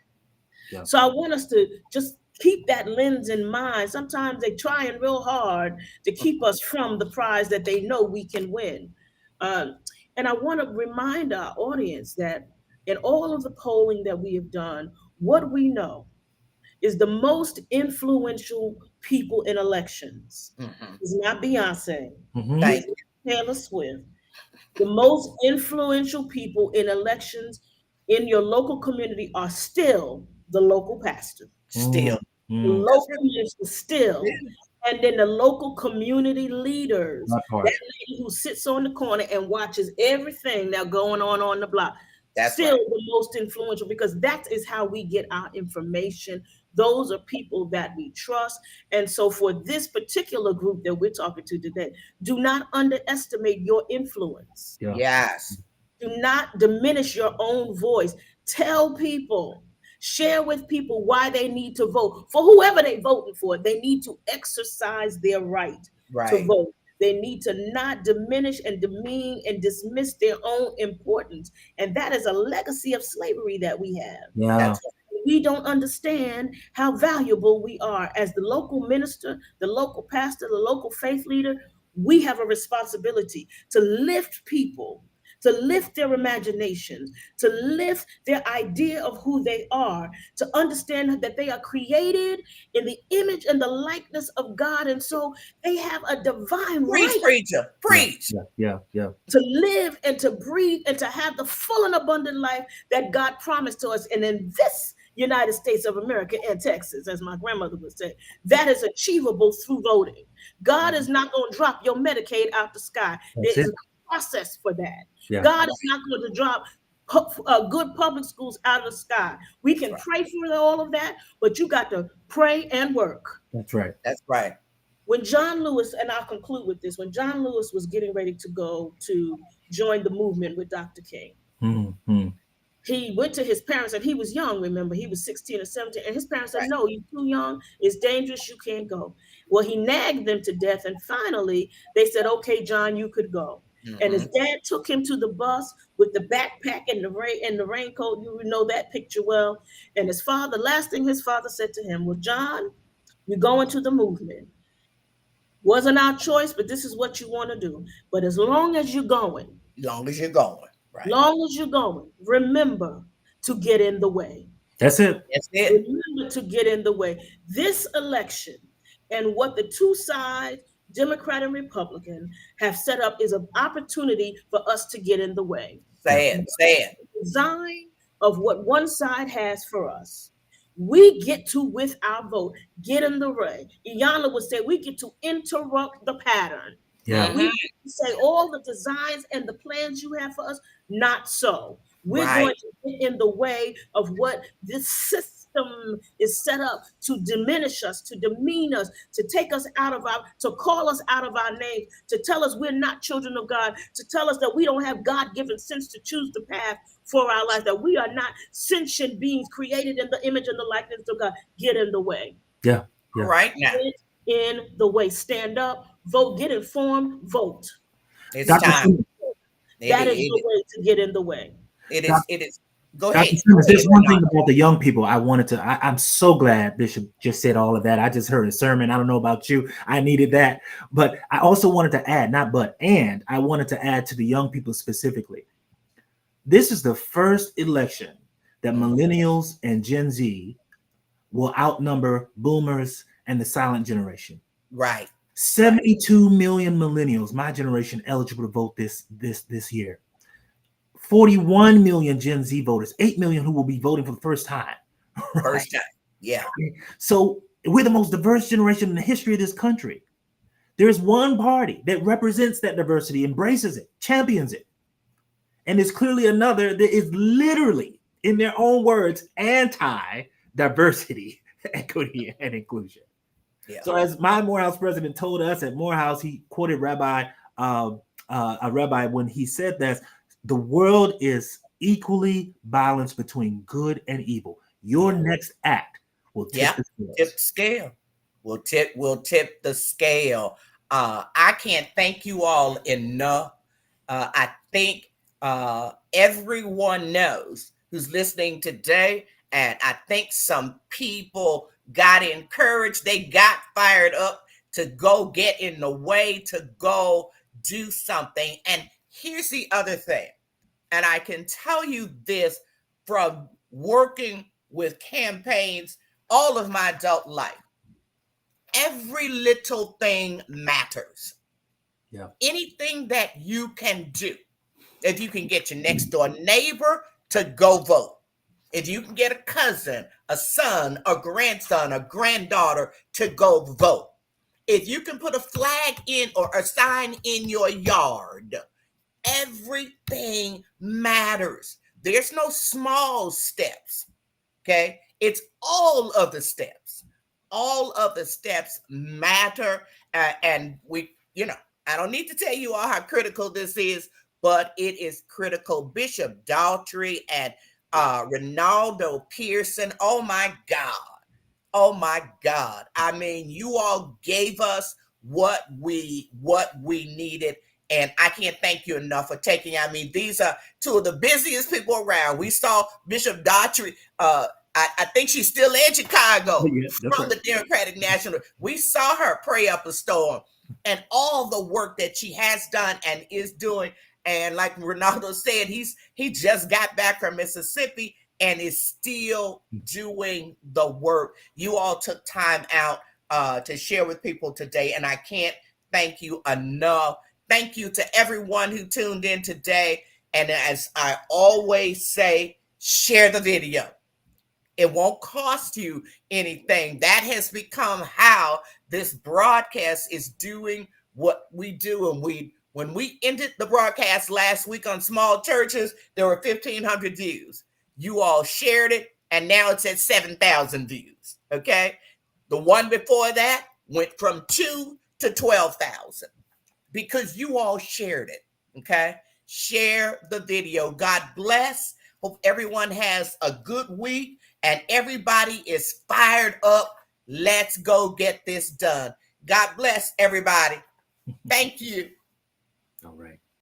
Yeah. So I want us to just keep that lens in mind. Sometimes they're trying real hard to keep us from the prize that they know we can win. Um, and I want to remind our audience that in all of the polling that we have done, what we know is the most influential people in elections Hmm. is not Beyonce, Mhm. Thank is not Taylor Swift. The most influential people in elections in your local community are still the local pastor, Still. the Mm. That's local right. minister still, and then the local community leaders. That That part. lady who sits on the corner and watches everything that's going on the block, That's still right. the most influential because that is how we get our information. Those are people that we trust. And so, for this particular group that we're talking to today, do not underestimate your influence. Yeah. Yes. Do not diminish your own voice. Tell people, share with people why they need to vote for whoever they voting for. They need to exercise their right to Right. vote. They need to not diminish and demean and dismiss their own importance. And that is a legacy of slavery that we have. Yeah. That's We don't understand how valuable we are as the local minister, the local pastor, the local faith leader. We have a responsibility to lift people, to lift their imaginations, to lift their idea of who they are, to understand that they are created in the image and the likeness of God. And so they have a divine preach, right preacher. Yeah. Preach. Yeah. Yeah. Yeah. to live and to breathe and to have the full and abundant life that God promised to us. And in this United States of America and Texas, as my grandmother would say, that is achievable through voting. God is not going to drop your Medicaid out the sky. There That's is it. a process for that. Yeah. God is not going to drop good public schools out of the sky. We That's can right. pray for all of that, but you got to pray and work. That's right. That's right. When John Lewis, and I'll conclude with this, when John Lewis was getting ready to go to join the movement with Dr. King, Mm-hmm. he went to his parents, and he was young, remember, he was 16 or 17, and his parents said, Right. no, you're too young, it's dangerous, you can't go. Well, he nagged them to death, and finally they said, okay, John, you could go. And his Hmm. dad took him to the bus with the backpack and the raincoat. You know that picture well. And his father, last thing his father said to him, well, John, you're going to the movement. Wasn't our choice, but this is what you want to do. But as long as you're going, Long as you're going. Right. long as you're going, remember to get in the way. That's it. That's it. Remember to get in the way. This election and what the two sides, Democrat and Republican, have set up is an opportunity for us to get in the way. Yeah. Say it. Say it. Design of what one side has for us. We get to, with our vote, get in the way. Iyanla would say, we get to interrupt the pattern. Yeah. We Mhm. say all the designs and the plans you have for us, not so. We're Right. going to get in the way of what this system is set up to diminish us, to demean us, to take us out of to call us out of our name, to tell us we're not children of God, to tell us that we don't have God-given sense to choose the path for our life, that we are not sentient beings created in the image and the likeness of God. Get in the way. Yeah. Yeah. Right now. Get in the way. Stand up, vote, get informed, vote. It's Dr. time. Simmons, That is It, the way to get in the way. it Doc- is. It is. Go Dr. ahead. Simmons, Go there's ahead, one thing Renaldo. about the young people I wanted to. I'm so glad Bishop just said all of that. I just heard a sermon. I don't know about you. I needed that. But I also wanted to add, and I wanted to add to the young people specifically. This is the first election that millennials and Gen Z will outnumber boomers and the silent generation. Right. 72 million millennials, my generation, eligible to vote this year. 41 million Gen Z voters, 8 million who will be voting for the first time. Right? First time. Yeah. So we're the most diverse generation in the history of this country. There's one party that represents that diversity, embraces it, champions it. And there's clearly another that is literally, in their own words, anti-diversity, equity, and inclusion. Yeah. So as my Morehouse president told us at Morehouse, he quoted a rabbi when he said that the world is equally balanced between good and evil. Your next act will tip the scale. Will tip the scale. I can't thank you all enough. I think everyone knows who's listening today, and I think some people got encouraged. They got fired up to go get in the way, to go do something. And here's the other thing, and I can tell you this from working with campaigns all of my adult life. Every little thing matters. Yeah. Anything that you can do. If you can get your next door neighbor to go vote, if you can get a cousin, a son, a grandson, a granddaughter to go vote, if you can put a flag in or a sign in your yard, everything matters. There's no small steps, okay? It's all of the steps. All of the steps matter. And we, I don't need to tell you all how critical this is, but it is critical. Bishop Daughtry and Renaldo, Pearson. Oh my God. Oh my God. I mean, you all gave us what we needed. And I can't thank you enough for taking. I mean, these are two of the busiest people around. We saw Bishop Daughtry. I think she's still in Chicago from the Democratic National. We saw her pray up a storm, and all the work that she has done and is doing. And like Renaldo said, he just got back from Mississippi and is still doing the work. You all took time out to share with people today, and I can't thank you enough. Thank you to everyone who tuned in today. And as I always say, share the video. It won't cost you anything. That has become how this broadcast is doing what we do. And when we ended the broadcast last week on small churches, there were 1,500 views. You all shared it, and now it's at 7,000 views, okay? The one before that went from 2 to 12,000 because you all shared it, okay? Share the video. God bless. Hope everyone has a good week and everybody is fired up. Let's go get this done. God bless everybody. Thank you.